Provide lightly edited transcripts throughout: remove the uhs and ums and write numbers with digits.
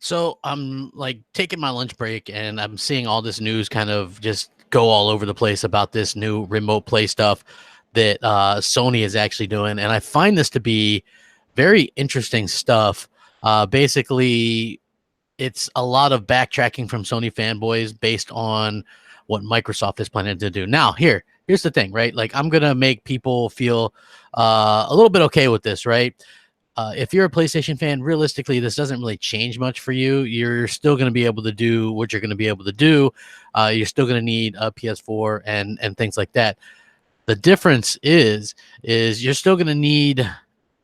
So I'm like taking my lunch break and I'm seeing all this news kind of just go all over the place about this new remote play stuff that Sony is actually doing. And I find this to be very interesting stuff. Basically, it's a lot of backtracking from Sony fanboys based on what Microsoft is planning to do. Now, here's the thing, right? Like, I'm gonna make people feel a little bit okay with this, right? If you're a PlayStation fan, realistically, this doesn't really change much for you. You're still going to be able to do what you're going to be able to do. You're still going to need a PS4 and things like that. The difference is you're still going to need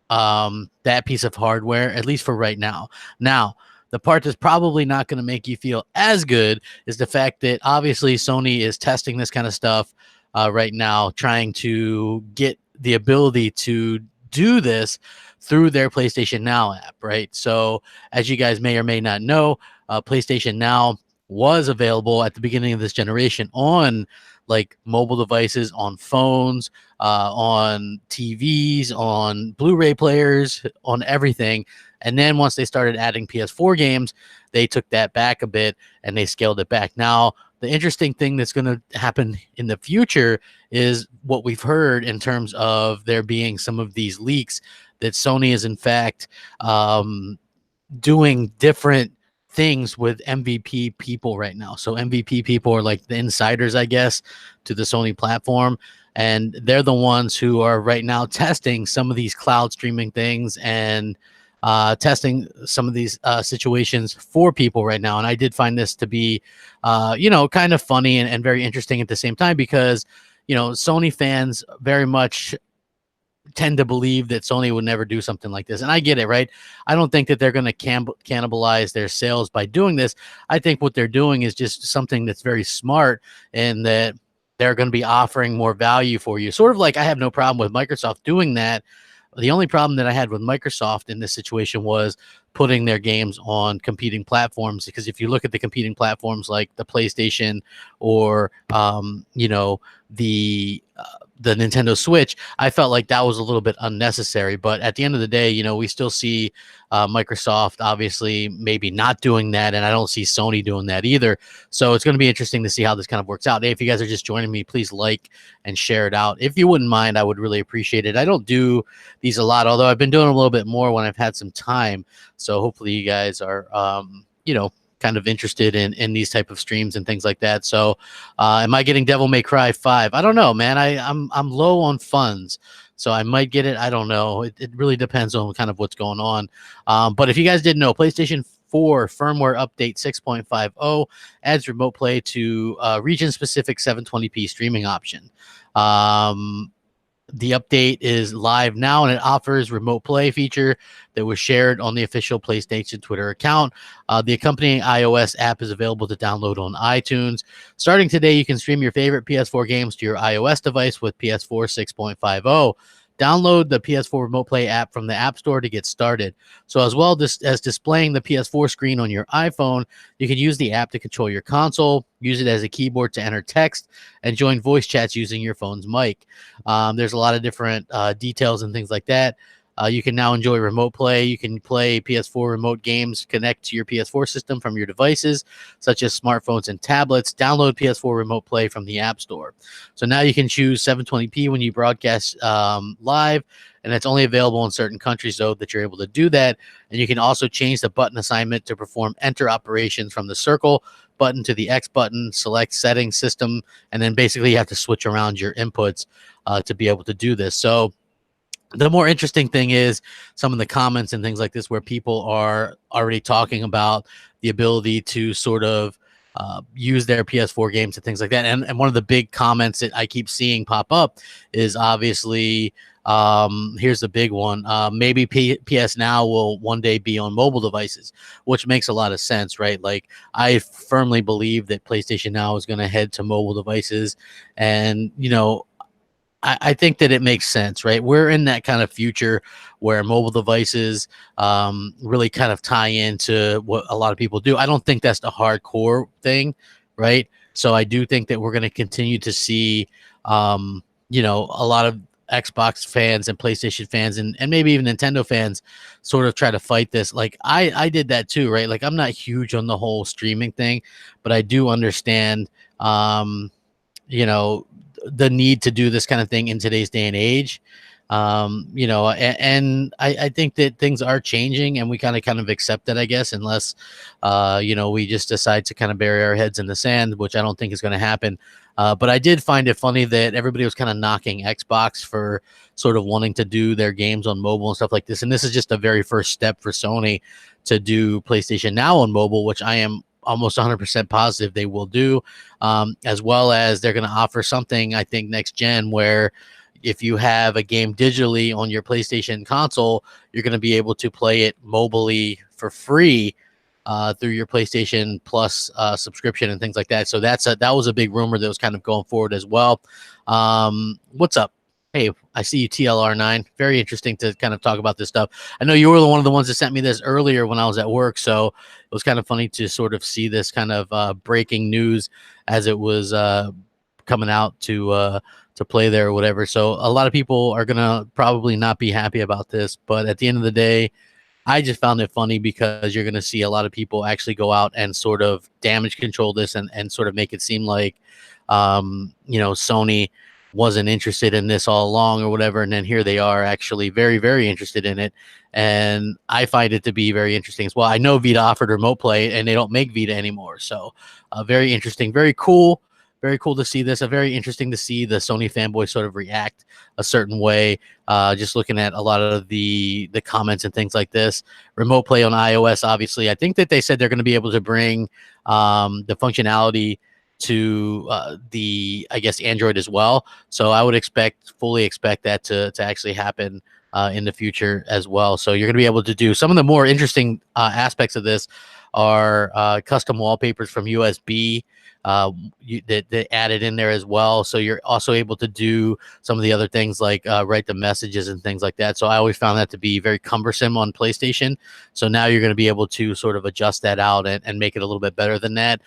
that piece of hardware, at least for right now. Now, the part that's probably not going to make you feel as good is the fact that obviously Sony is testing this kind of stuff right now, trying to get the ability to do this through their PlayStation Now app, right? So, as you guys may or may not know, PlayStation Now was available at the beginning of this generation on like mobile devices, on phones, on TVs, on Blu-ray players, on everything. And then once they started adding PS4 games, they took that back a bit and they scaled it back. Now, the interesting thing that's going to happen in the future is what we've heard in terms of there being some of these leaks that Sony is in fact doing different things with MVP people right now. So MVP people are like the insiders, I guess, to the Sony platform. And they're the ones who are right now testing some of these cloud streaming things and testing some of these situations for people right now. And I did find this to be, kind of funny and very interesting at the same time because, Sony fans very much tend to believe that Sony would never do something like this. And I get it, right? I don't think that they're going to cannibalize their sales by doing this. I think what they're doing is just something that's very smart and that they're going to be offering more value for you. Sort of like I have no problem with Microsoft doing that. The only problem that I had with Microsoft in this situation was putting their games on competing platforms. Because if you look at the competing platforms like the PlayStation or, the Nintendo Switch, I felt like that was a little bit unnecessary. But at the end of the day, we still see Microsoft obviously maybe not doing that, and I don't see Sony doing that either. So it's going to be interesting to see how this kind of works out. Hey, if you guys are just joining me, please like and share it out. If you wouldn't mind, I would really appreciate it. I don't do these a lot, although I've been doing a little bit more when I've had some time. So hopefully you guys are, kind of interested in these type of streams and things like that. So am I getting Devil May Cry 5? I don't know, man. I'm low on funds, so I might get it. I don't know. It really depends on kind of what's going on. But if you guys didn't know, PlayStation 4 firmware update 6.50 adds remote play to region-specific 720p streaming option. The update is live now, and it offers remote play feature that was shared on the official PlayStation Twitter account. The accompanying iOS app is available to download on iTunes. Starting today, you can stream your favorite PS4 games to your iOS device with PS4 6.50. Download the PS4 Remote Play app from the App Store to get started. So as well as displaying the PS4 screen on your iPhone, you can use the app to control your console, use it as a keyboard to enter text, and join voice chats using your phone's mic. There's a lot of different details and things like that. You can now enjoy remote play. You can play PS4 remote games, connect to your PS4 system from your devices, such as smartphones and tablets. Download PS4 remote play from the App Store. So now you can choose 720p when you broadcast live, and it's only available in certain countries, though, that you're able to do that. And you can also change the button assignment to perform enter operations from the circle button to the X button, select settings system, and then basically you have to switch around your inputs to be able to do this. So the more interesting thing is some of the comments and things like this where people are already talking about the ability to sort of use their PS4 games and things like that. And one of the big comments that I keep seeing pop up is obviously, here's the big one. Maybe PS Now will one day be on mobile devices, which makes a lot of sense, right? Like, I firmly believe that PlayStation Now is going to head to mobile devices. And, I think that it makes sense, right? We're in that kind of future where mobile devices really kind of tie into what a lot of people do. I don't think that's the hardcore thing, right? So I do think that we're going to continue to see, a lot of Xbox fans and PlayStation fans and maybe even Nintendo fans sort of try to fight this. Like I did that too, right? Like I'm not huge on the whole streaming thing, but I do understand, you know, the need to do this kind of thing in today's day and age. You know, and I think that things are changing and we kind of accept it, I guess, unless, you know, we just decide to kind of bury our heads in the sand, which I don't think is going to happen. But I did find it funny that everybody was kind of knocking Xbox for sort of wanting to do their games on mobile and stuff like this. And this is just the very first step for Sony to do PlayStation Now on mobile, which I am almost 100% positive they will do, as well as they're going to offer something, I think, next gen where if you have a game digitally on your PlayStation console, you're going to be able to play it mobily for free through your PlayStation Plus subscription and things like that. So that was a big rumor that was kind of going forward as well. What's up? Hey, I see you, TLR9. Very interesting to kind of talk about this stuff. I know you were one of the ones that sent me this earlier when I was at work, so it was kind of funny to sort of see this kind of breaking news as it was coming out to play there or whatever. So a lot of people are gonna probably not be happy about this, but at the end of the day, I just found it funny because you're gonna see a lot of people actually go out and sort of damage control this and sort of make it seem like, you know, Sony wasn't interested in this all along or whatever, and then here they are actually very, very interested in it. And I find it to be very interesting as well. I know Vita offered remote play and they don't make Vita anymore, so very interesting, very cool. Very cool to see this. Very interesting to see the Sony fanboys sort of react a certain way. Just looking at a lot of the comments and things like this. Remote play on iOS, obviously. I think that they said they're going to be able to bring the functionality to the, I guess, Android as well. So I would fully expect that to actually happen in the future as well. So you're going to be able to do some of the more interesting aspects of this are custom wallpapers from USB. That added in there as well, so you're also able to do some of the other things like write the messages and things like that. So I always found that to be very cumbersome on PlayStation, so now you're going to be able to sort of adjust that out and make it a little bit better than that.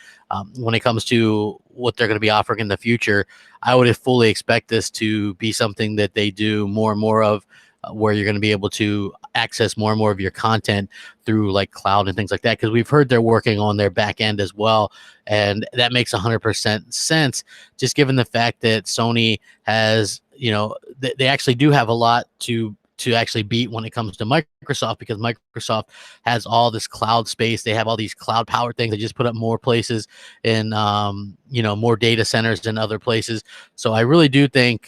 When it comes to what they're going to be offering in the future, I would fully expect this to be something that they do more and more of, where you're going to be able to access more and more of your content through like cloud and things like that, because we've heard they're working on their back end as well, and that makes 100% sense, just given the fact that Sony has, you know, they actually do have a lot to actually beat when it comes to Microsoft, because Microsoft has all this cloud space. They have all these cloud powered things. They just put up more places in, you know, more data centers than other places. So I really do think,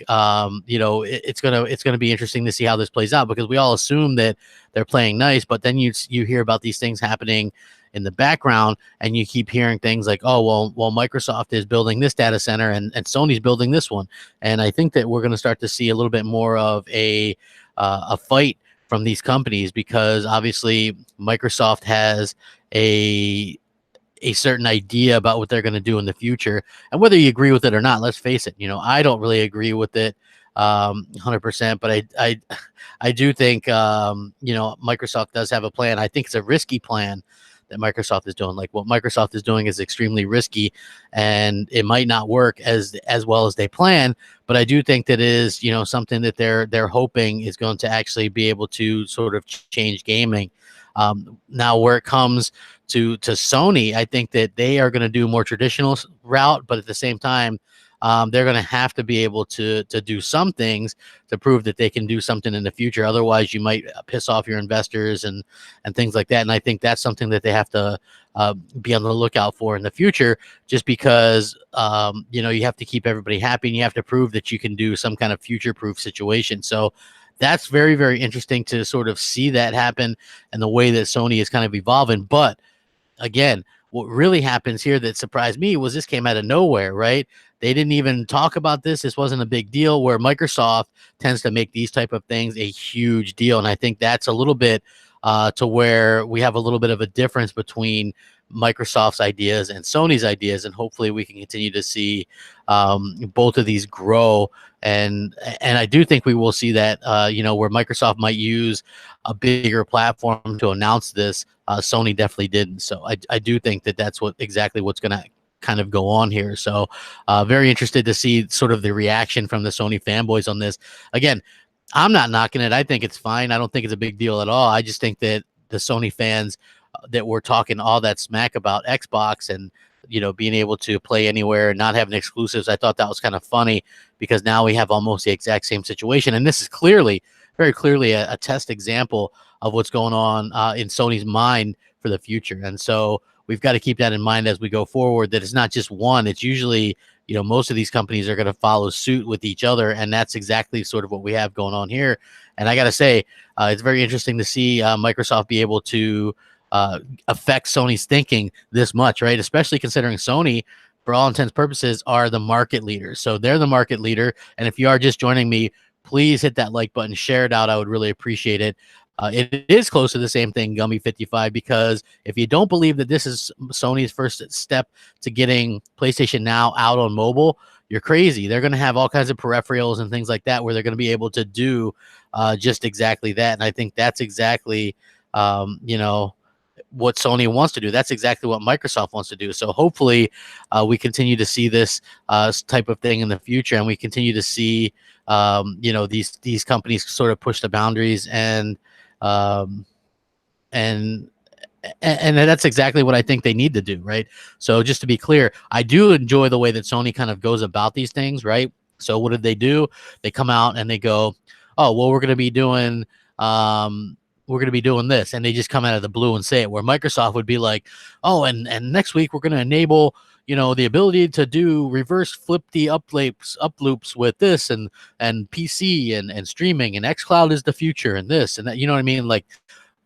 you know, it's gonna be interesting to see how this plays out, because we all assume that they're playing nice, but then you hear about these things happening in the background, and you keep hearing things like, oh, well, Microsoft is building this data center and Sony's building this one. And I think that we're going to start to see a little bit more of a fight from these companies, because obviously Microsoft has a certain idea about what they're going to do in the future, and whether you agree with it or not, let's face it, you know, I don't really agree with it 100%, but I do think, you know, Microsoft does have a plan. I think it's a risky plan that Microsoft is doing. Like what Microsoft is doing is extremely risky, and it might not work as well as they plan. But I do think that is, you know, something that they're hoping is going to actually be able to sort of change gaming. Now, where it comes to Sony, I think that they are going to do more traditional route, but at the same time, they're going to have to be able to do some things to prove that they can do something in the future. Otherwise, you might piss off your investors and things like that. And I think that's something that they have to be on the lookout for in the future, just because, you know, you have to keep everybody happy and you have to prove that you can do some kind of future-proof situation. So that's very, very interesting to sort of see that happen and the way that Sony is kind of evolving. But again, what really happens here that surprised me was this came out of nowhere, right? They didn't even talk about this. This wasn't a big deal, where Microsoft tends to make these type of things a huge deal. And I think that's a little bit to where we have a little bit of a difference between Microsoft's ideas and Sony's ideas. And hopefully we can continue to see both of these grow. And I do think we will see that, you know, where Microsoft might use a bigger platform to announce this, Sony definitely didn't. So I do think that that's exactly what's going to kind of go on here. So very interested to see sort of the reaction from the Sony fanboys on this. Again, I'm not knocking it. I think it's fine. I don't think it's a big deal at all. I just think that the Sony fans that were talking all that smack about Xbox and being able to play anywhere and not having exclusives, I thought that was kind of funny because now we have almost the exact same situation. And this is clearly, very clearly, a test example of what's going on in Sony's mind for the future. And so we've got to keep that in mind as we go forward, that it's not just one. It's usually, most of these companies are going to follow suit with each other. And that's exactly sort of what we have going on here. And I got to say, it's very interesting to see Microsoft be able to affect Sony's thinking this much, right? Especially considering Sony, for all intents and purposes, are the market leaders. So they're the market leader. And if you are just joining me, please hit that like button, share it out. I would really appreciate it. It is close to the same thing, Gummy55, because if you don't believe that this is Sony's first step to getting PlayStation Now out on mobile, you're crazy. They're going to have all kinds of peripherals and things like that where they're going to be able to do just exactly that. And I think that's exactly, what Sony wants to do. That's exactly what Microsoft wants to do. So hopefully we continue to see this type of thing in the future, and we continue to see these companies sort of push the boundaries and that's exactly what I think they need to do, right? So just to be clear, I do enjoy the way that Sony kind of goes about these things, right? So what did they do? They come out and they go, oh, well, we're going to be doing this, and they just come out of the blue and say it, where Microsoft would be like, oh, and next week we're going to enable the ability to do reverse flip the up loops with this and PC and streaming, and xCloud is the future, and this and that, you know what I mean? Like,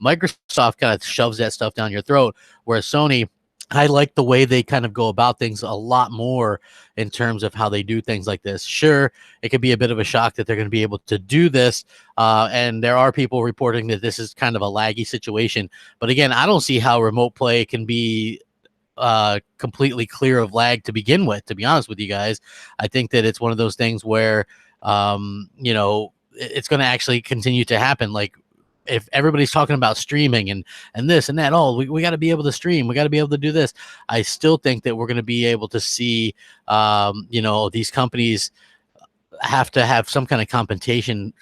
Microsoft kind of shoves that stuff down your throat, whereas Sony, I like the way they kind of go about things a lot more in terms of how they do things like this. Sure, it could be a bit of a shock that they're going to be able to do this, and there are people reporting that this is kind of a laggy situation. But again, I don't see how remote play can be completely clear of lag to begin with, to be honest with you guys. I think that it's one of those things where, it's going to actually continue to happen. Like, if everybody's talking about streaming and this and that, oh, we got to be able to stream, we got to be able to do this, I still think that we're going to be able to see, these companies have to have some kind of compensation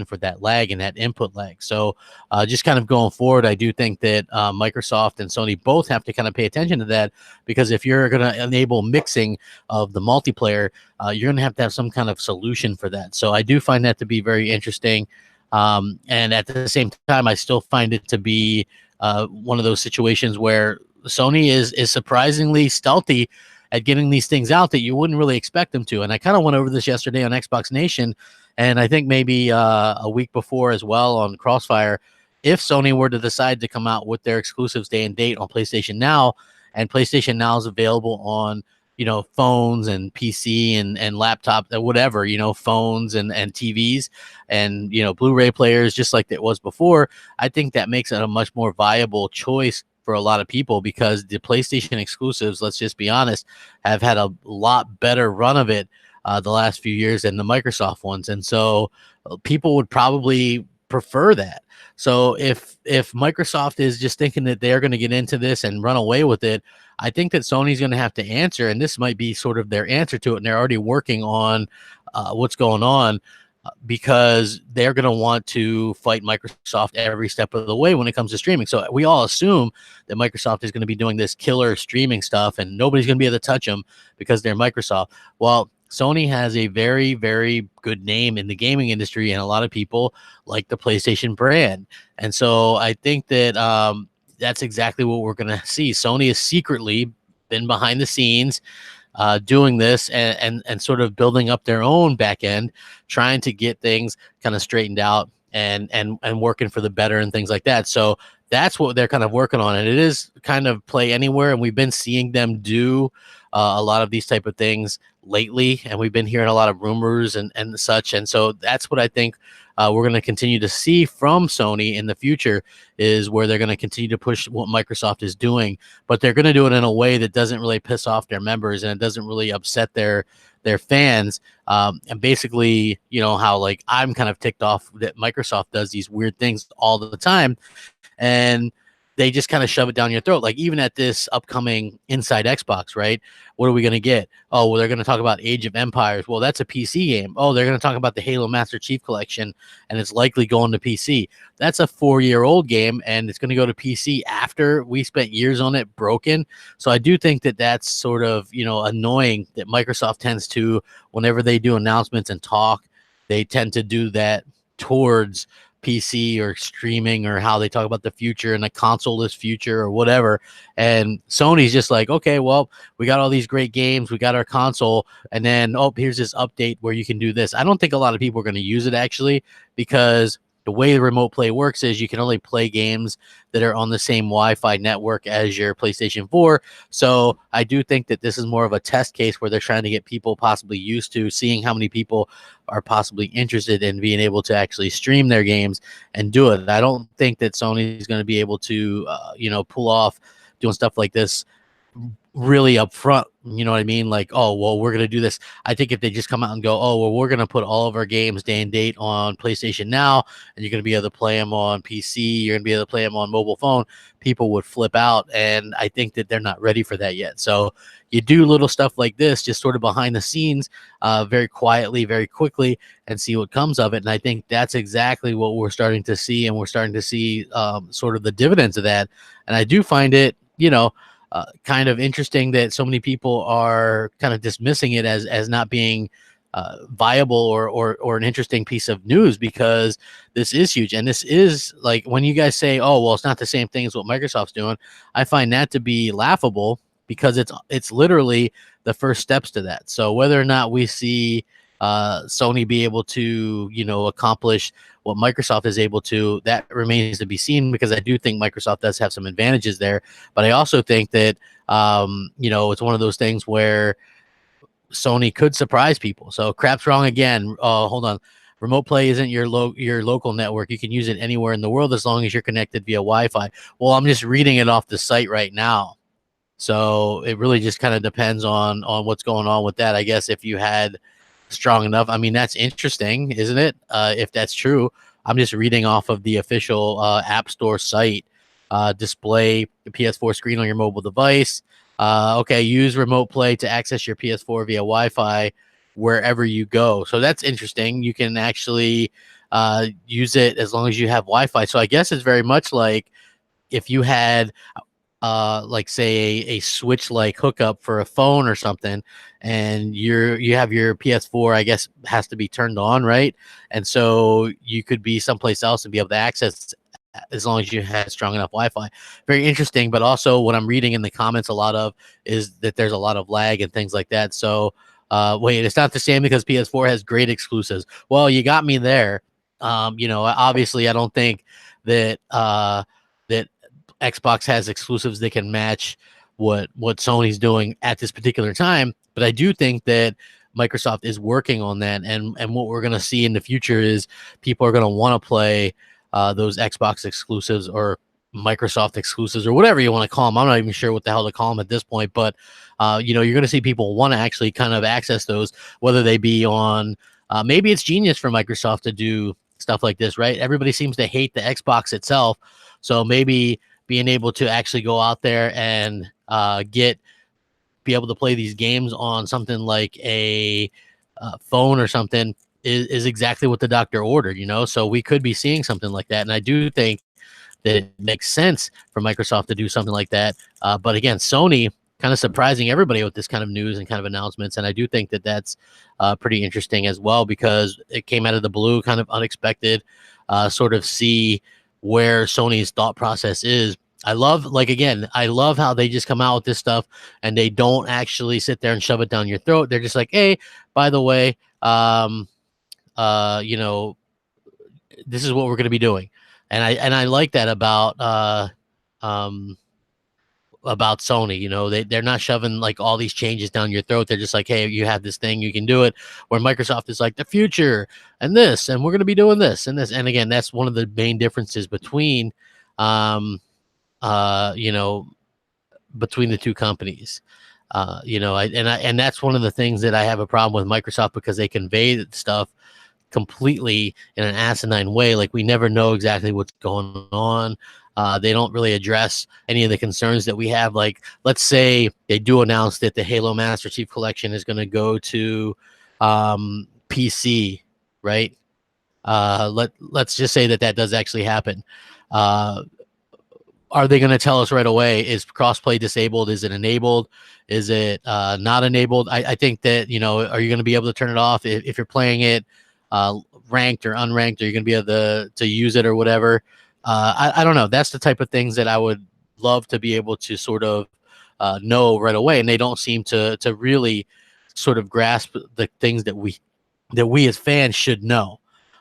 for that lag and that input lag. So just kind of going forward, I do think that Microsoft and Sony both have to kind of pay attention to that, because if you're going to enable mixing of the multiplayer, you're going to have some kind of solution for that. So I do find that to be very interesting. And at the same time, I still find it to be one of those situations where Sony is surprisingly stealthy at getting these things out that you wouldn't really expect them to. And I kind of went over this yesterday on Xbox Nation, and I think maybe a week before as well on Crossfire. If Sony were to decide to come out with their exclusives day and date on PlayStation Now, and PlayStation Now is available on phones and PC and laptop, whatever, phones and TVs and, Blu-ray players, just like it was before, I think that makes it a much more viable choice for a lot of people, because the PlayStation exclusives, let's just be honest, have had a lot better run of it the last few years than the Microsoft ones. And so people would probably prefer that. So if Microsoft is just thinking that they're going to get into this and run away with it, I think that Sony's going to have to answer, and this might be sort of their answer to it. And they're already working on what's going on, because they're going to want to fight Microsoft every step of the way when it comes to streaming. So we all assume that Microsoft is going to be doing this killer streaming stuff, and nobody's going to be able to touch them because they're Microsoft. Well, Sony has a very, very good name in the gaming industry, and a lot of people like the PlayStation brand. And so I think that that's exactly what we're going to see. Sony has secretly been behind the scenes doing this and sort of building up their own back end, trying to get things kind of straightened out and working for the better and things like that. So that's what they're kind of working on. And it is kind of play anywhere. And we've been seeing them do a lot of these type of things lately. And we've been hearing a lot of rumors and such. And so that's what I think we're going to continue to see from Sony in the future, is where they're going to continue to push what Microsoft is doing, but they're going to do it in a way that doesn't really piss off their members, and it doesn't really upset their fans. And basically, how like I'm kind of ticked off that Microsoft does these weird things all the time. And they just kind of shove it down your throat. Like even at this upcoming Inside Xbox, right? What are we going to get? Oh, well, they're going to talk about Age of Empires. Well, that's a PC game. Oh, they're going to talk about the Halo Master Chief Collection, and it's likely going to PC. That's a 4-year-old game, and it's going to go to PC after we spent years on it broken. So I do think that that's sort of, annoying that Microsoft tends to, whenever they do announcements and talk, they tend to do that towards PC or streaming, or how they talk about the future and the console-less future or whatever. And Sony's just like, okay, well, we got all these great games, we got our console, and then, oh, here's this update where you can do this. I don't think a lot of people are going to use it actually, because the way the remote play works is you can only play games that are on the same Wi-Fi network as your PlayStation 4. So I do think that this is more of a test case where they're trying to get people possibly used to seeing how many people are possibly interested in being able to actually stream their games and do it. I don't think that Sony is going to be able to, pull off doing stuff like this really upfront. You know what I mean? Like, oh, well, we're going to do this. I think if they just come out and go, oh, well, we're going to put all of our games day and date on PlayStation Now, and you're going to be able to play them on PC, you're going to be able to play them on mobile phone, people would flip out. And I think that they're not ready for that yet. So you do little stuff like this, just sort of behind the scenes, very quietly, very quickly, and see what comes of it. And I think that's exactly what we're starting to see. And we're starting to see sort of the dividends of that. And I do find it, kind of interesting that so many people are kind of dismissing it as not being viable or an interesting piece of news, because this is huge. And this is like, when you guys say, oh, well, it's not the same thing as what Microsoft's doing, I find that to be laughable, because it's literally the first steps to that. So whether or not we see Sony be able to, accomplish what Microsoft is able to, that remains to be seen, because I do think Microsoft does have some advantages there. But I also think that, it's one of those things where Sony could surprise people. So crap's wrong again. Hold on. Remote play isn't your local network. You can use it anywhere in the world as long as you're connected via Wi-Fi. Well, I'm just reading it off the site right now. So it really just kind of depends on what's going on with that. I guess if you had strong enough, I mean, that's interesting, isn't it? If that's true, I'm just reading off of the official App Store site. Display the PS4 screen on your mobile device. Okay, use remote play to access your PS4 via Wi-Fi wherever you go. So that's interesting. You can actually use it as long as you have Wi-Fi. So I guess it's very much like if you had like say a switch like hookup for a phone or something, and you have your PS4, I guess, has to be turned on, right? And so you could be someplace else and be able to access as long as you had strong enough Wi-Fi. Very interesting. But also what I'm reading in the comments a lot of is that there's a lot of lag and things like that. So wait, it's not the same because PS4 has great exclusives. Well, you got me there. Obviously I don't think that that Xbox has exclusives that can match what Sony's doing at this particular time. But I do think that Microsoft is working on that. And what we're going to see in the future is people are going to want to play those Xbox exclusives or Microsoft exclusives or whatever you want to call them. I'm not even sure what the hell to call them at this point. But, you're going to see people want to actually kind of access those, whether they be on maybe it's genius for Microsoft to do stuff like this, right? Everybody seems to hate the Xbox itself. So maybe being able to actually go out there and be able to play these games on something like a phone or something is exactly what the doctor ordered, so we could be seeing something like that. And I do think that it makes sense for Microsoft to do something like that. But again, Sony kind of surprising everybody with this kind of news and kind of announcements. And I do think that that's pretty interesting as well, because it came out of the blue, kind of unexpected, sort of see where Sony's thought process is. I love how they just come out with this stuff and they don't actually sit there and shove it down your throat. They're just like, hey, by the way, this is what we're going to be doing. And I like that about Sony. They're not shoving like all these changes down your throat. They're just like, hey, you have this thing, you can do it. Where Microsoft is like the future and this, and we're going to be doing this and this. And again, that's one of the main differences between between the two companies. And that's one of the things that I have a problem with Microsoft, because they convey stuff completely in an asinine way. Like we never know exactly what's going on. They don't really address any of the concerns that we have. Like, let's say they do announce that the Halo Master Chief Collection is going to go to PC, right? Let's just say that does actually happen. Are they going to tell us right away? Is crossplay disabled? Is it enabled? Is it not enabled? I think that, are you going to be able to turn it off if you're playing it ranked or unranked? Are you going to be able to use it or whatever? I don't know. That's the type of things that I would love to be able to sort of know right away, and they don't seem to really sort of grasp the things that we as fans should know.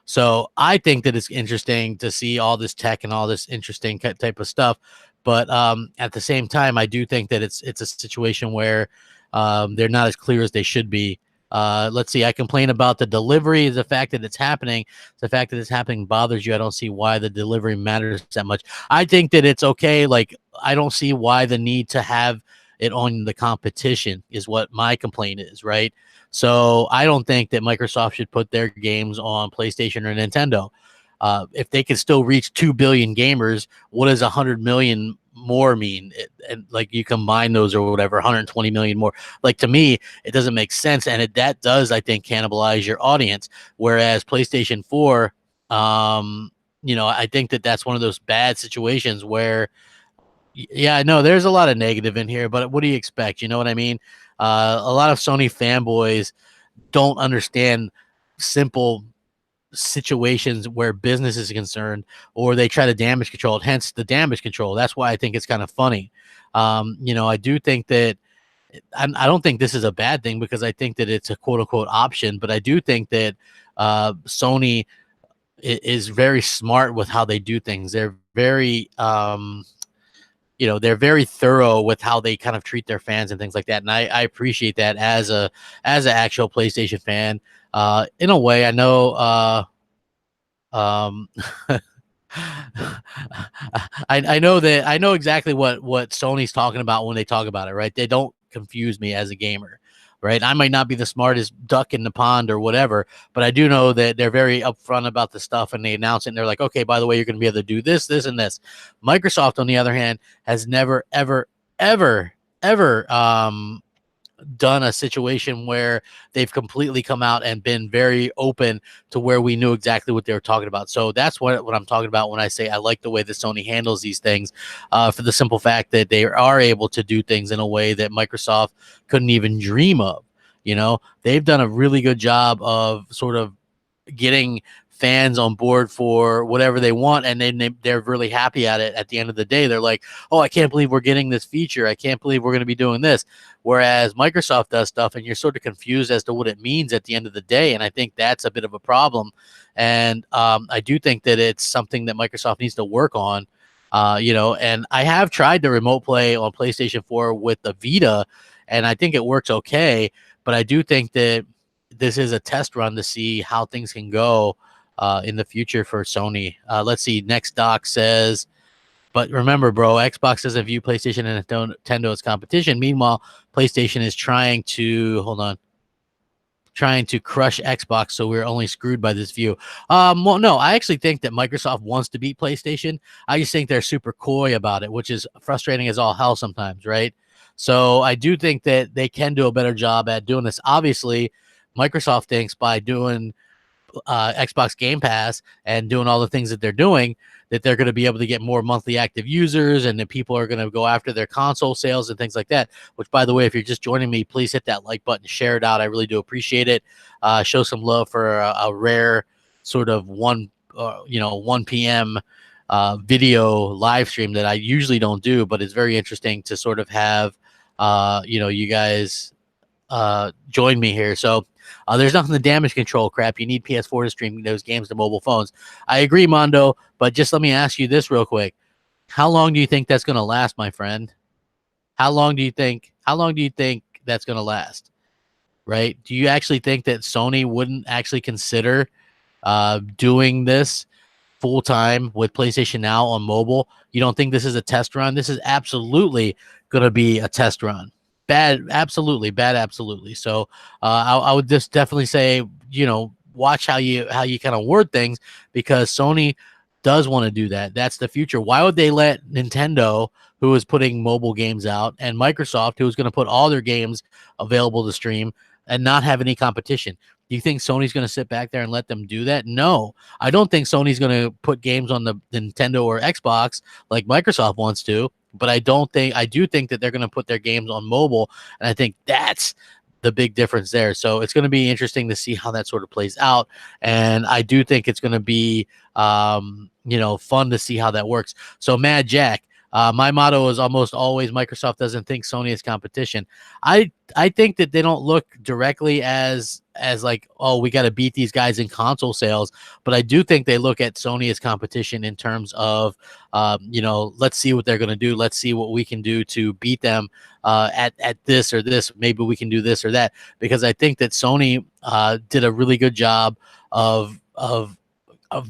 So I think that it's interesting to see all this tech and all this interesting type of stuff. But at the same time, I do think that it's a situation where they're not as clear as they should be. Let's see. I complain about the delivery. The fact that it's happening. The fact that it's happening bothers you. I don't see why the delivery matters that much. I think that it's okay. Like, I don't see why the need to have it on the competition is what my complaint is, right? So I don't think that Microsoft should put their games on PlayStation or Nintendo. If they can still reach 2 billion gamers, what does 100 million more mean? And like, you combine those or whatever, 120 million more. Like, to me, it doesn't make sense, and that does, I think, cannibalize your audience. Whereas PlayStation 4, I think that's one of those bad situations where, yeah, I know there's a lot of negative in here, but what do you expect? You know what I mean? A lot of Sony fanboys don't understand simple situations where business is concerned, or they try to damage control it, hence the damage control. That's why I think it's kind of funny. I do think that I don't think this is a bad thing, because I think that it's a quote unquote option, but I do think that Sony is very smart with how they do things. They're very they're very thorough with how they kind of treat their fans and things like that. And I appreciate that as an actual PlayStation fan. In a way, I know, I know exactly what Sony's talking about when they talk about it, right? They don't confuse me as a gamer, right? I might not be the smartest duck in the pond or whatever, but I do know that they're very upfront about the stuff, and they announce it, and they're like, okay, by the way, you're going to be able to do this, this, and this. Microsoft, on the other hand, has never, ever, ever, ever done a situation where they've completely come out and been very open to where we knew exactly what they were talking about. So that's what I'm talking about when I say I like the way that Sony handles these things, for the simple fact that they are able to do things in a way that Microsoft couldn't even dream of. They've done a really good job of sort of getting fans on board for whatever they want, and then they're really happy at it. At the end of the day, they're like, oh, I can't believe we're getting this feature, I can't believe we're going to be doing this. Whereas Microsoft does stuff and you're sort of confused as to what it means at the end of the day, and I think that's a bit of a problem. And I do think that it's something that Microsoft needs to work on. And I have tried to remote play on PlayStation 4 with the Vita, and I think it works okay, but I do think that this is a test run to see how things can go in the future for Sony. Let's see. Next doc says, but remember, bro, Xbox doesn't view PlayStation and Nintendo as competition. Meanwhile, PlayStation is trying to crush Xbox, so we're only screwed by this view. Well, no, I actually think that Microsoft wants to beat PlayStation. I just think they're super coy about it, which is frustrating as all hell sometimes, right? So I do think that they can do a better job at doing this. Obviously, Microsoft thinks by doing Xbox Game Pass and doing all the things that they're doing, that they're going to be able to get more monthly active users, and that people are going to go after their console sales and things like that. Which, by the way, if you're just joining me, please hit that like button, share it out. I really do appreciate it. Show some love for a rare sort of 1 p.m. Video live stream that I usually don't do, but it's very interesting to sort of have you guys join me here. So there's nothing to damage control crap. You need PS4 to stream those games to mobile phones. I agree, Mondo, but just let me ask you this real quick. How long do you think that's going to last, my friend? How long do you think that's going to last? Right? Do you actually think that Sony wouldn't actually consider doing this full time with PlayStation Now on mobile? You don't think this is a test run? This is absolutely going to be a test run. Bad, absolutely. So I would just definitely say, watch how you kind of word things, because Sony does want to do that. That's the future. Why would they let Nintendo, who is putting mobile games out, and Microsoft, who is going to put all their games available to stream, and not have any competition? Do you think Sony's going to sit back there and let them do that? No, I don't think Sony's going to put games on the Nintendo or Xbox like Microsoft wants to. But I do think that they're going to put their games on mobile, and I think that's the big difference there. So it's going to be interesting to see how that sort of plays out, and I do think it's going to be fun to see how that works. So Mad Jack, my motto is almost always Microsoft doesn't think Sony is competition. I think that they don't look directly as like, oh, we got to beat these guys in console sales, but I do think they look at Sony as competition in terms of let's see what they're going to do. Let's see what we can do to beat them at this or this. Maybe we can do this or that, because I think that Sony did a really good job of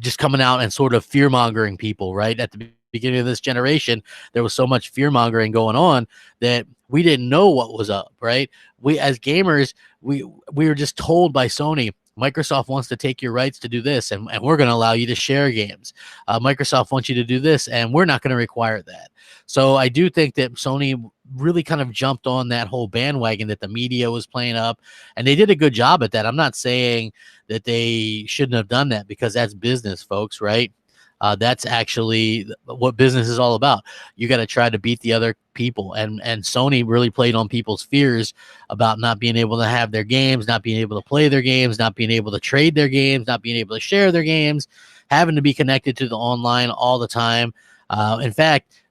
just coming out and sort of fear mongering people right at the beginning of this generation. There was so much fear mongering going on that we didn't know what was up, right? We as gamers, we were just told by Sony, Microsoft wants to take your rights to do this, and we're going to allow you to share games. Microsoft wants you to do this, and we're not going to require that. So I do think that Sony really kind of jumped on that whole bandwagon that the media was playing up, and they did a good job at that. I'm not saying that they shouldn't have done that, because that's business, folks, right? That's actually what business is all about. You got to try to beat the other people, and Sony really played on people's fears about not being able to have their games, not being able to play their games, not being able to trade their games, not being able to share their games, having to be connected to the online all the time. In fact,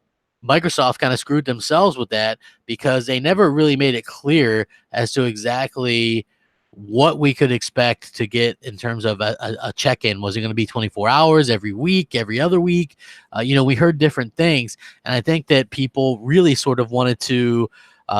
Microsoft kind of screwed themselves with that, because they never really made it clear as to exactly what we could expect to get in terms of a check-in. Was it going to be 24 hours every week, every other week? We heard different things, and I think that people really sort of wanted to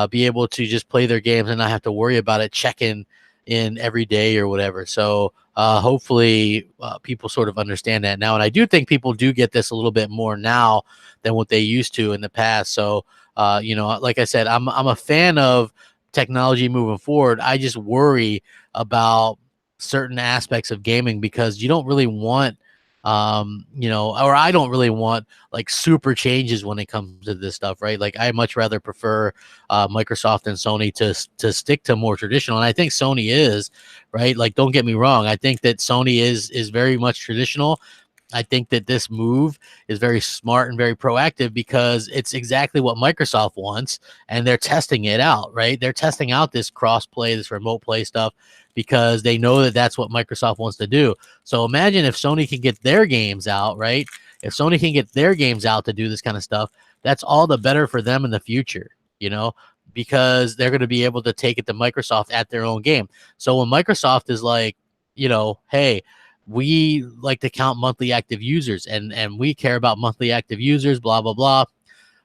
be able to just play their games and not have to worry about it checking in every day or whatever. So hopefully people sort of understand that now, and I do think people do get this a little bit more now than what they used to in the past. So like I said, I'm a fan of technology moving forward. I just worry about certain aspects of gaming, because you don't really want or I don't really want like super changes when it comes to this stuff, right? Like I much rather prefer Microsoft and Sony to stick to more traditional, and I think Sony is, right? Like, don't get me wrong, I think that Sony is very much traditional. I think that this move is very smart and very proactive, because it's exactly what Microsoft wants, and they're testing it out, right? They're testing out this cross-play, this remote play stuff, because they know that that's what Microsoft wants to do. So imagine if Sony can get their games out, right? If Sony can get their games out to do this kind of stuff, that's all the better for them in the future, because they're going to be able to take it to Microsoft at their own game. So when Microsoft is like, hey, we like to count monthly active users, and we care about monthly active users, blah, blah, blah.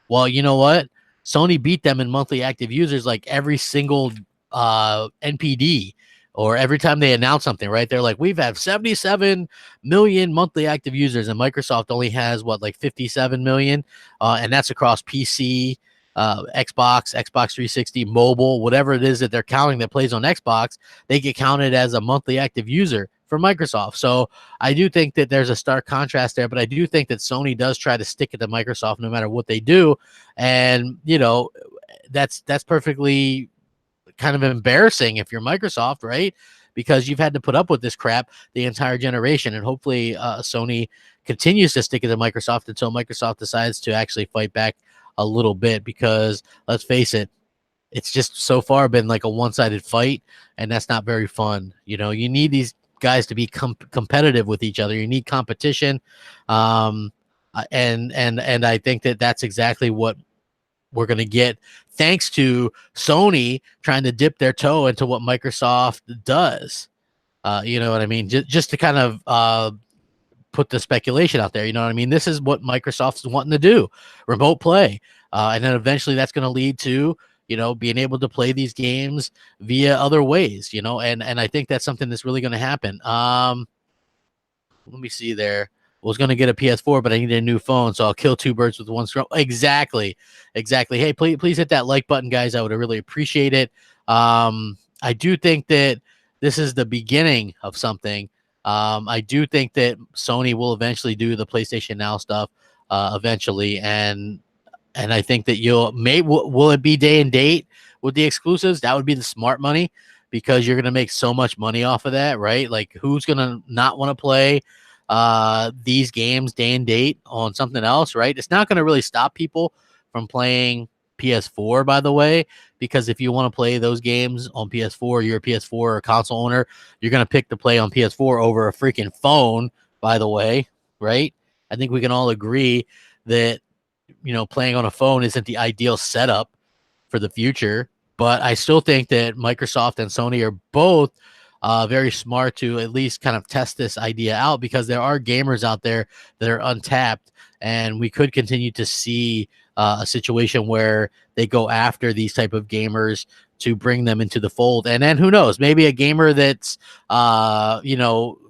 Well, you know what? Sony beat them in monthly active users like every single NPD, or every time they announce something, right? They're like, we've had 77 million monthly active users, and Microsoft only has like 57 million, and that's across PC, Xbox 360, mobile, whatever it is that they're counting that plays on Xbox, they get counted as a monthly active user for Microsoft. So I do think that there's a stark contrast there, but I do think that Sony does try to stick it to Microsoft no matter what they do. And, that's perfectly kind of embarrassing if you're Microsoft, right? Because you've had to put up with this crap the entire generation. And hopefully Sony continues to stick it to Microsoft until Microsoft decides to actually fight back a little bit, because let's face it, it's just so far been like a one-sided fight, and that's not very fun. You need these guys to be competitive with each other. You need competition, and I think that that's exactly what we're going to get, thanks to Sony trying to dip their toe into what Microsoft does. You know what I mean? Just to kind of put the speculation out there. You know what I mean? This is what Microsoft's wanting to do, remote play. And then eventually that's going to lead to, being able to play these games via other ways, and I think that's something that's really going to happen. Let me see there. I was going to get a PS4, but I need a new phone, so I'll kill two birds with one stone. Exactly. Hey, please hit that like button, guys. I would really appreciate it. I do think that this is the beginning of something. I do think that Sony will eventually do the PlayStation Now stuff eventually, and I think that will it be day and date with the exclusives? That would be the smart money, because you're gonna make so much money off of that, right? Like, who's gonna not want to play these games day and date on something else, right? It's not gonna really stop people from playing PS4, by the way, because if you want to play those games on PS4, you're a PS4 or console owner, you're gonna pick to play on PS4 over a freaking phone, by the way, right? I think we can all agree that playing on a phone isn't the ideal setup for the future. But I still think that Microsoft and Sony are both very smart to at least kind of test this idea out, because there are gamers out there that are untapped, and we could continue to see a situation where they go after these type of gamers to bring them into the fold. And then who knows, maybe a gamer that's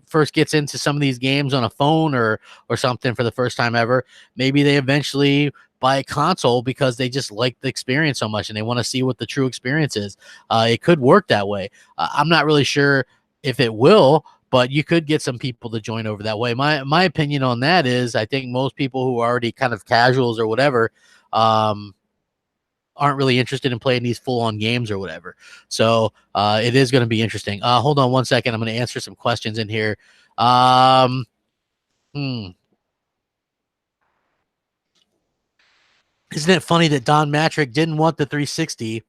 first gets into some of these games on a phone or something for the first time ever, maybe they eventually buy a console because they just like the experience so much and they want to see what the true experience is. It could work that way. I'm not really sure if it will, but you could get some people to join over that way. My opinion on that is, I think most people who are already kind of casuals or whatever aren't really interested in playing these full-on games or whatever. So it is going to be interesting. Hold on one second. I'm going to answer some questions in here. Isn't it funny that Don Matrick didn't want the 360,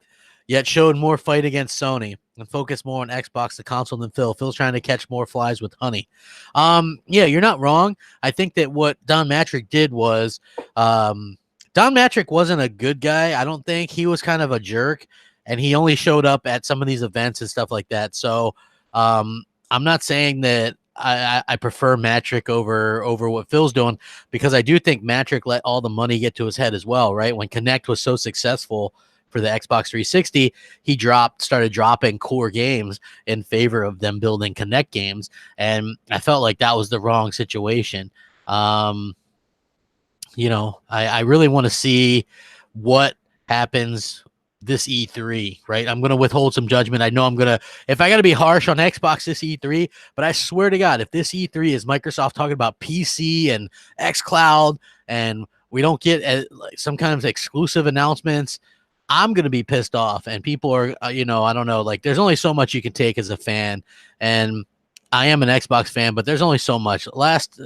yet showed more fight against Sony and focused more on Xbox, the console, than Phil? Phil's trying to catch more flies with honey. Yeah, you're not wrong. I think that what Don Matrick did was, Don Matrick wasn't a good guy. I don't think he was kind of a jerk, and he only showed up at some of these events and stuff like that. So I'm not saying that I prefer Matrick over what Phil's doing, because I do think Matrick let all the money get to his head as well, right? When Kinect was so successful for the Xbox 360, he started dropping core games in favor of them building Kinect games, and I felt like that was the wrong situation. I really want to see what happens this E3, right? I'm going to withhold some judgment. I know if I got to be harsh on Xbox this E3, but I swear to God, if this E3 is Microsoft talking about PC and xCloud and we don't get some kind of exclusive announcements, I'm going to be pissed off. And people are, I don't know, like, there's only so much you can take as a fan. And I am an Xbox fan, but there's only so much. Last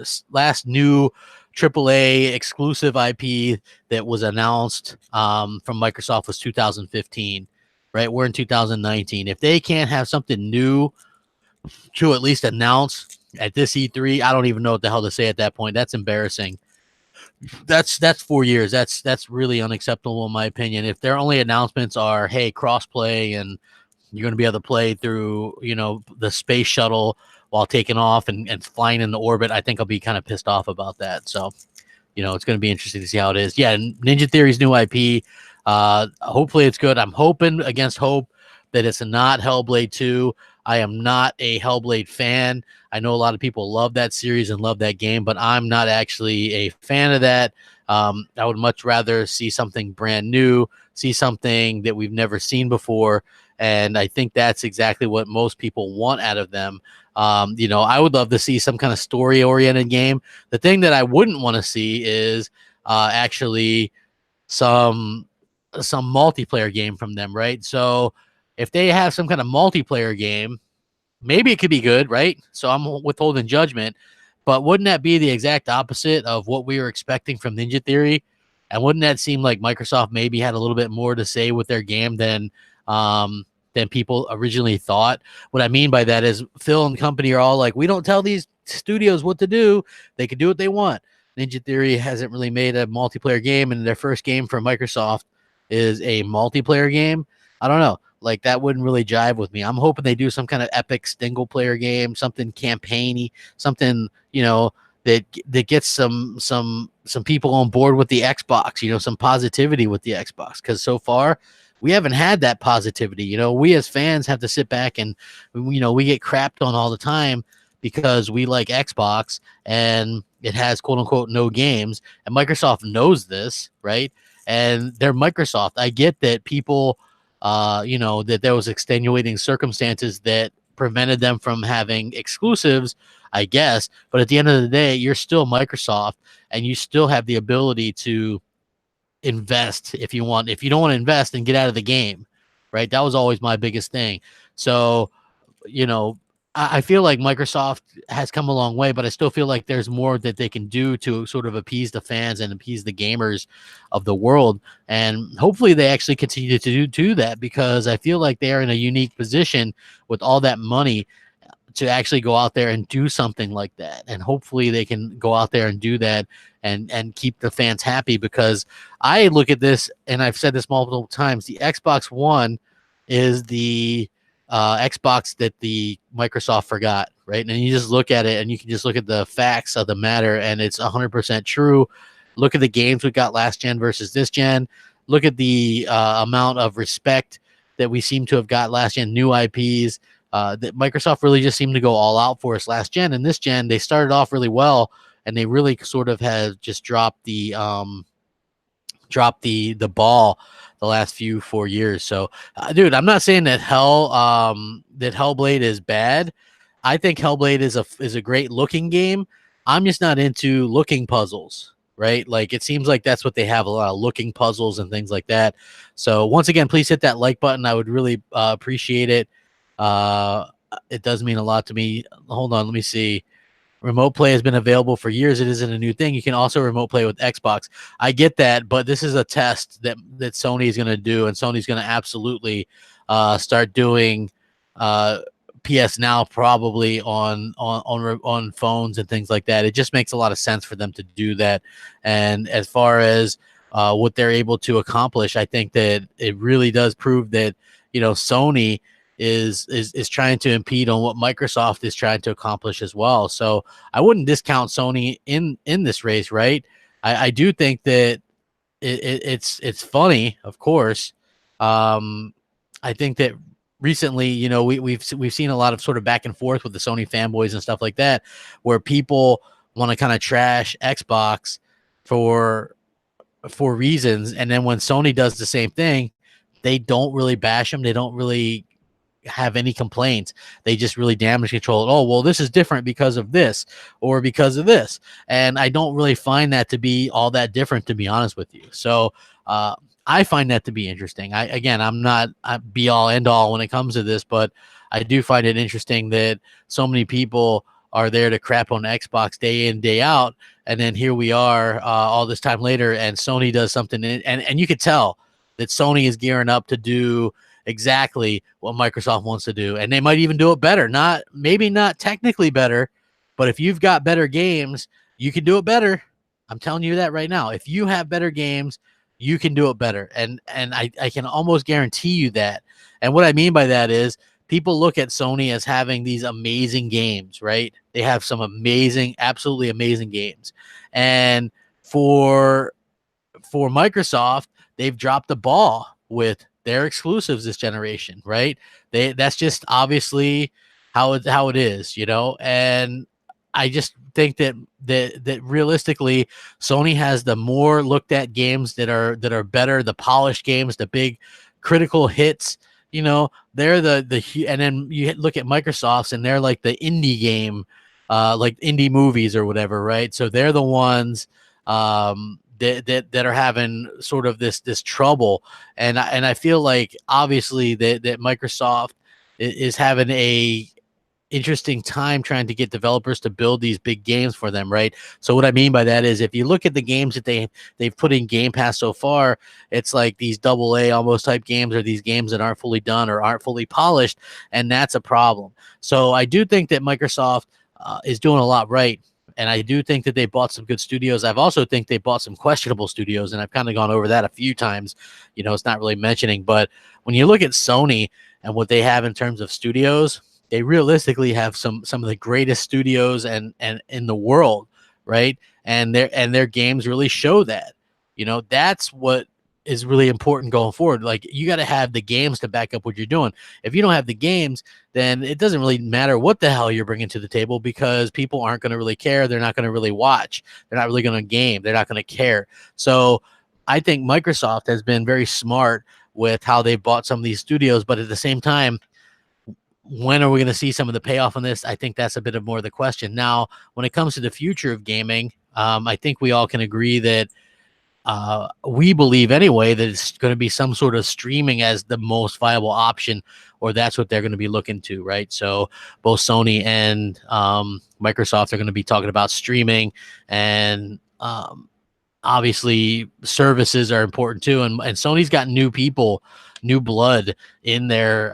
new AAA exclusive IP that was announced from Microsoft was 2015, right? We're in 2019. If they can't have something new to at least announce at this E3, I don't even know what the hell to say at that point. That's embarrassing. That's 4 years. That's really unacceptable in my opinion. If their only announcements are, hey, crossplay and you're going to be able to play through, the space shuttle while taking off and flying into orbit, I think I'll be kind of pissed off about that. So, it's going to be interesting to see how it is. Yeah, Ninja Theory's new IP. Hopefully it's good. I'm hoping against hope that it's not Hellblade 2. I am not a Hellblade fan. I know a lot of people love that series and love that game, but I'm not actually a fan of that. I would much rather see something brand new, see something that we've never seen before. And I think that's exactly what most people want out of them. I would love to see some kind of story-oriented game. The thing that I wouldn't want to see is actually some multiplayer game from them, right? So if they have some kind of multiplayer game, maybe it could be good, right? So I'm withholding judgment. But wouldn't that be the exact opposite of what we were expecting from Ninja Theory? And wouldn't that seem like Microsoft maybe had a little bit more to say with their game than people originally thought? What I mean by that is Phil and company are all like, we don't tell these studios what to do. They can do what they want. Ninja Theory hasn't really made a multiplayer game, and their first game for Microsoft is a multiplayer game. I don't know. Like, that wouldn't really jive with me. I'm hoping they do some kind of epic single player game, something campaigny, something, that gets some people on board with the Xbox, some positivity with the Xbox. Because so far, we haven't had that positivity. We as fans have to sit back and, we get crapped on all the time because we like Xbox and it has quote unquote no games. And Microsoft knows this, right? And they're Microsoft. I get that people, that there was extenuating circumstances that prevented them from having exclusives. I guess. But at the end of the day, you're still Microsoft, and you still have the ability to invest if you want. If you don't want to invest, then get out of the game, right? That was always my biggest thing. So, you know, I feel like Microsoft has come a long way, but I still feel like there's more that they can do to sort of appease the fans and appease the gamers of the world. And hopefully they actually continue to do that, because I feel like they are in a unique position with all that money to actually go out there and do something like that. And hopefully they can go out there and do that and keep the fans happy, because I look at this, and I've said this multiple times, the Xbox One is the Xbox that the Microsoft forgot, right? And you just look at it, and you can just look at the facts of the matter, and it's 100% true. Look at the games we got last gen versus this gen. Look at the amount of respect that we seem to have got last gen, new IPs. That Microsoft really just seemed to go all out for us last gen. And this gen, they started off really well, and they really sort of have just dropped the ball the last 4 years. So, dude, I'm not saying that that Hellblade is bad. I think Hellblade is a great looking game. I'm just not into looking puzzles, right? Like, it seems like that's what they have, a lot of looking puzzles and things like that. So once again, please hit that like button. I would really appreciate it. It does mean a lot to me. Hold on, let me see. Remote play has been available for years. It isn't a new thing. You can also remote play with Xbox. I get that, but this is a test that Sony is going to do, and Sony's going to absolutely start doing PS Now probably on phones and things like that. It just makes a lot of sense for them to do that. And as far as what they're able to accomplish, I think that it really does prove that, you know, Sony is trying to impede on what Microsoft is trying to accomplish as well. So I wouldn't discount Sony in this race, right? I do think that it's funny, of course. I think that recently, you know, we've seen a lot of sort of back and forth with the Sony fanboys and stuff like that, where people want to kind of trash Xbox for reasons, and then when Sony does the same thing, they don't really bash them. They don't really have any complaints. They just really damage control it. Oh, well, this is different because of this or because of this. And I don't really find that to be all that different, to be honest with you. So I find that to be interesting. I'm not a be all end all when it comes to this, but I do find it interesting that so many people are there to crap on Xbox day in, day out. And then here we are all this time later, and Sony does something. And you could tell that Sony is gearing up to do exactly what Microsoft wants to do, and they might even do it better. Maybe not technically better, but if you've got better games, you can do it better. I'm telling you that right now. If you have better games, you can do it better, and I can almost guarantee you that. And what I mean by that is, people look at Sony as having these amazing games, right? They have some amazing, absolutely amazing games, and for Microsoft, they've dropped the ball with their exclusives this generation, right? That's just obviously how it is, you know. And I just think that realistically, Sony has the more looked at games that are better, the polished games, the big critical hits. You know, they're and then you look at Microsoft's, and they're like the indie game, like indie movies or whatever, right? So they're the ones that are having sort of this trouble, and I feel like obviously that Microsoft is having a interesting time trying to get developers to build these big games for them, right? So what I mean by that is, if you look at the games that they've put in Game Pass so far, it's like these AA almost type games, or these games that aren't fully done or aren't fully polished, and that's a problem. So I do think that Microsoft is doing a lot right. And I do think that they bought some good studios. I've also think they bought some questionable studios, and I've kind of gone over that a few times. You know, it's not really mentioning, but when you look at Sony and what they have in terms of studios, they realistically have some of the greatest studios and in the world, right? And their games really show that. You know, that's what is really important going forward. Like, you got to have the games to back up what you're doing. If you don't have the games, then it doesn't really matter what the hell you're bringing to the table, because people aren't going to really care. They're not going to really watch. They're not really going to game. They're not going to care. So I think Microsoft has been very smart with how they bought some of these studios, but at the same time, when are we going to see some of the payoff on this? I think that's a bit of more of the question. Now, when it comes to the future of gaming, I think we all can agree that we believe anyway that it's going to be some sort of streaming as the most viable option, or that's what they're going to be looking to, right? So both Sony and Microsoft are going to be talking about streaming, and obviously services are important too. And Sony's got new people, new blood in there,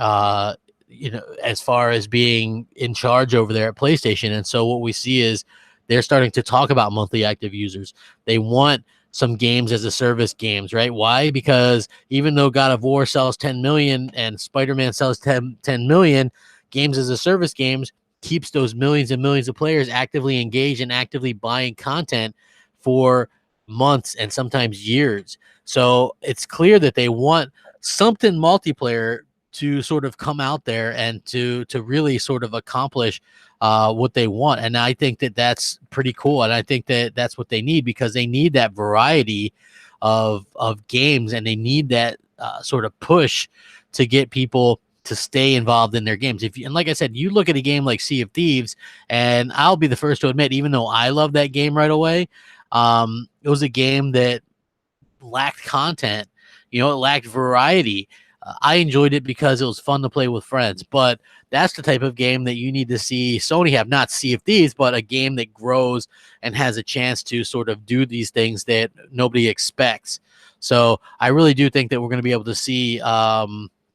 as far as being in charge over there at PlayStation. And so what we see is they're starting to talk about monthly active users. They want some games as a service games, right? Why? Because even though God of War sells 10 million and Spider-Man sells 10 million, games as a service games keeps those millions and millions of players actively engaged and actively buying content for months and sometimes years. So it's clear that they want something multiplayer to sort of come out there and to really sort of accomplish what they want. And I think that that's pretty cool. And I think that that's what they need, because they need that variety of games, and they need that sort of push to get people to stay involved in their games. And like I said, you look at a game like Sea of Thieves, and I'll be the first to admit, even though I love that game right away, it was a game that lacked content. It lacked variety. I enjoyed it because it was fun to play with friends, but that's the type of game that you need to see Sony have, not Sea of Thieves, but a game that grows and has a chance to sort of do these things that nobody expects. So I really do think that we're going to be able to see,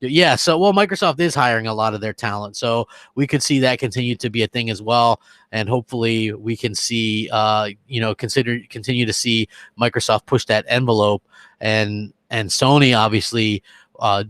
Microsoft is hiring a lot of their talent, so we could see that continue to be a thing as well. And hopefully we can see, continue to see Microsoft push that envelope, and Sony obviously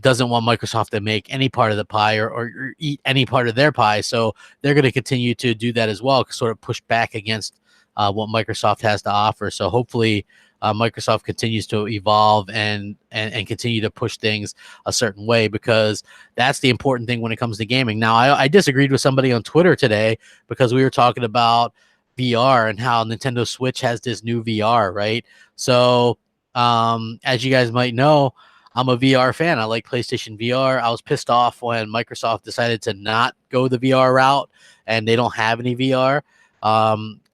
doesn't want Microsoft to make any part of the pie or eat any part of their pie. So they're going to continue to do that as well, sort of push back against what Microsoft has to offer. So hopefully Microsoft continues to evolve and continue to push things a certain way, because that's the important thing when it comes to gaming. Now, I disagreed with somebody on Twitter today because we were talking about VR and how Nintendo Switch has this new VR, right? So as you guys might know, I'm a VR fan. I like PlayStation VR. I was pissed off when Microsoft decided to not go the VR route, and they don't have any VR.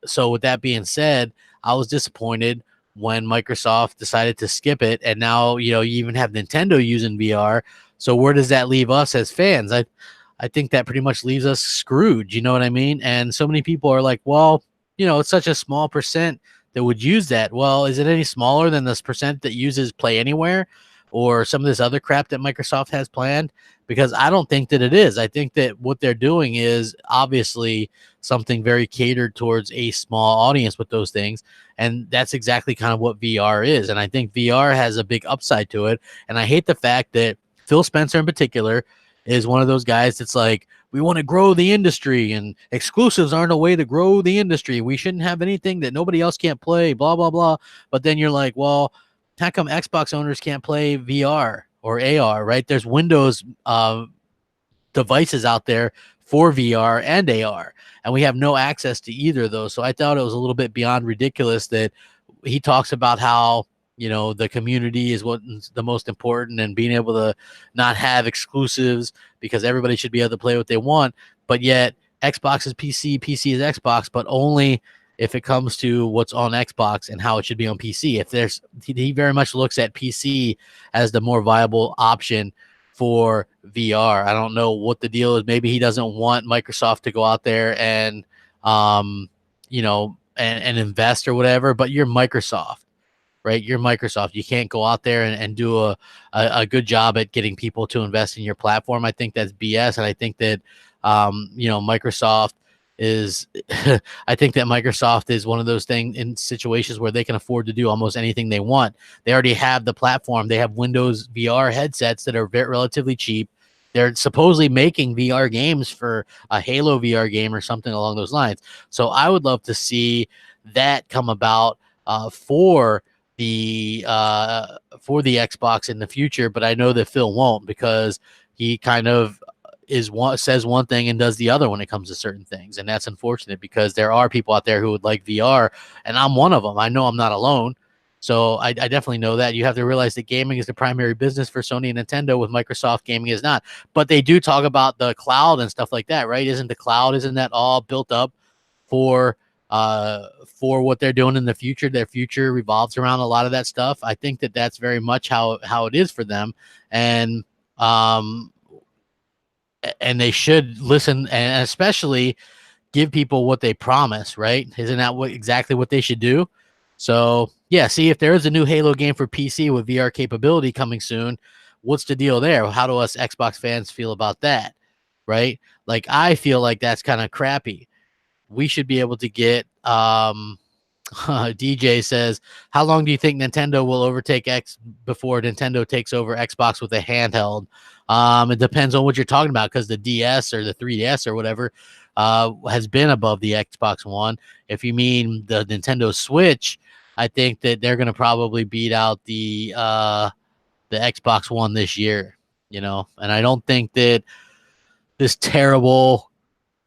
So with that being said, I was disappointed when Microsoft decided to skip it, and now you even have Nintendo using VR. So where does that leave us as fans? I think that pretty much leaves us screwed. You know what I mean? And so many people are like, well, it's such a small percent that would use that. Well, is it any smaller than this percent that uses Play Anywhere or some of this other crap that Microsoft has planned? Because I don't think that it is. I think that what they're doing is obviously something very catered towards a small audience with those things. And that's exactly kind of what VR is. And I think VR has a big upside to it. And I hate the fact that Phil Spencer in particular is one of those guys that's like, we want to grow the industry, and exclusives aren't a way to grow the industry. We shouldn't have anything that nobody else can't play, blah, blah, blah. But then you're like, well, how come Xbox owners can't play VR or AR, right? There's Windows devices out there for VR and AR, and we have no access to either of those. So I thought it was a little bit beyond ridiculous that he talks about how, the community is what's the most important, and being able to not have exclusives because everybody should be able to play what they want. But yet Xbox is PC, PC is Xbox, but only if it comes to what's on Xbox and how it should be on PC. He very much looks at PC as the more viable option for VR. I don't know what the deal is. Maybe he doesn't want Microsoft to go out there and, and invest or whatever, but you're Microsoft, right? You're Microsoft. You can't go out there and do a good job at getting people to invest in your platform. I think that's BS. And I think that, Microsoft is I think that Microsoft is one of those things in situations where they can afford to do almost anything they want. They already have the platform. They have Windows VR headsets that are relatively cheap. They're supposedly making VR games for a Halo VR game or something along those lines. So I would love to see that come about for the Xbox in the future, but I know that Phil won't, because he kind of says one thing and does the other when it comes to certain things. And that's unfortunate, because there are people out there who would like VR, and I'm one of them. I know I'm not alone. So I definitely know that. You have to realize that gaming is the primary business for Sony and Nintendo, with Microsoft gaming is not. But they do talk about the cloud and stuff like that, right? Isn't that all built up for what they're doing in the future? Their future revolves around a lot of that stuff. I think that that's very much how it is for them, and um and they should listen, and especially give people what they promise, right? Isn't that exactly what they should do? So yeah, see, if there is a new Halo game for PC with VR capability coming soon, what's the deal there? How do us Xbox fans feel about that, right? Like, I feel like that's kind of crappy. We should be able to get DJ says, how long do you think Nintendo will overtake X before Nintendo takes over Xbox with a handheld? It depends on what you're talking about, because the DS or the 3DS or whatever has been above the Xbox One. If you mean the Nintendo Switch, I think that they're going to probably beat out the Xbox One this year, and I don't think that this terrible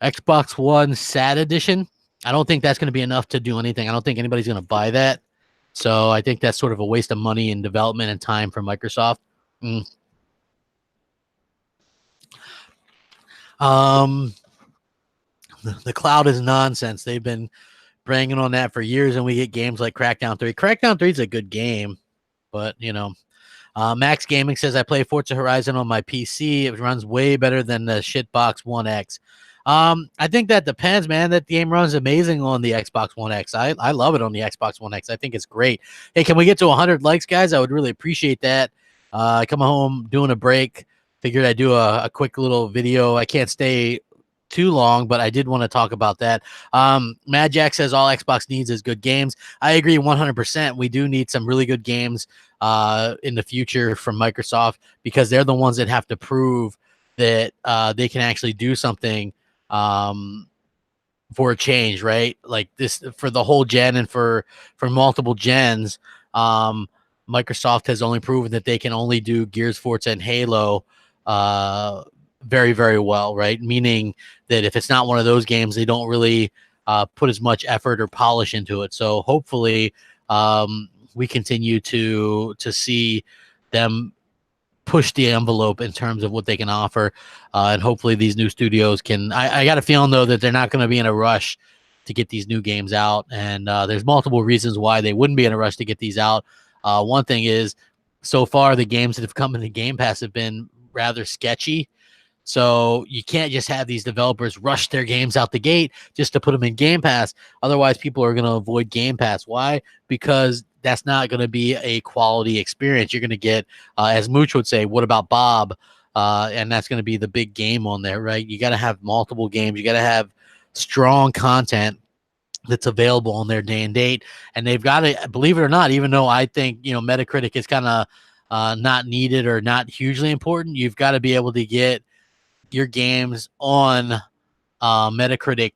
Xbox One SAT edition, I don't think that's going to be enough to do anything. I don't think anybody's going to buy that. So I think that's sort of a waste of money and development and time for Microsoft. The cloud is nonsense. They've been banging on that for years, and we get games like Crackdown 3. Crackdown 3 is a good game, but Max Gaming says, I play Forza Horizon on my PC. It runs way better than the shitbox One X. I think that depends, man. That game runs amazing on the Xbox One X. I love it on the Xbox One X. I think it's great. Hey, can we get to 100 likes, guys? I would really appreciate that. I come home doing a break. Figured I'd do a quick little video. I can't stay too long, but I did want to talk about that. Mad Jack says all Xbox needs is good games. I agree 100%. We do need some really good games in the future from Microsoft, because they're the ones that have to prove that they can actually do something for a change, right? Like this for the whole gen and for multiple gens. Microsoft has only proven that they can only do Gears, Forza, and Halo very, very well, right? Meaning that if it's not one of those games, they don't really put as much effort or polish into it. So hopefully we continue to see them push the envelope in terms of what they can offer, and hopefully these new studios can. I got a feeling, though, that they're not going to be in a rush to get these new games out, and there's multiple reasons why they wouldn't be in a rush to get these out. One thing is, so far the games that have come into Game Pass have been rather sketchy. So you can't just have these developers rush their games out the gate just to put them in Game Pass. Otherwise, people are going to avoid Game Pass. Why? Because that's not going to be a quality experience. You're going to get, as Mooch would say, what about Bob? And that's going to be the big game on there, right? You got to have multiple games. You got to have strong content that's available on their day and date. And they've got to, believe it or not, even though I think, Metacritic is kind of not needed or not hugely important, you've got to be able to get your games on Metacritic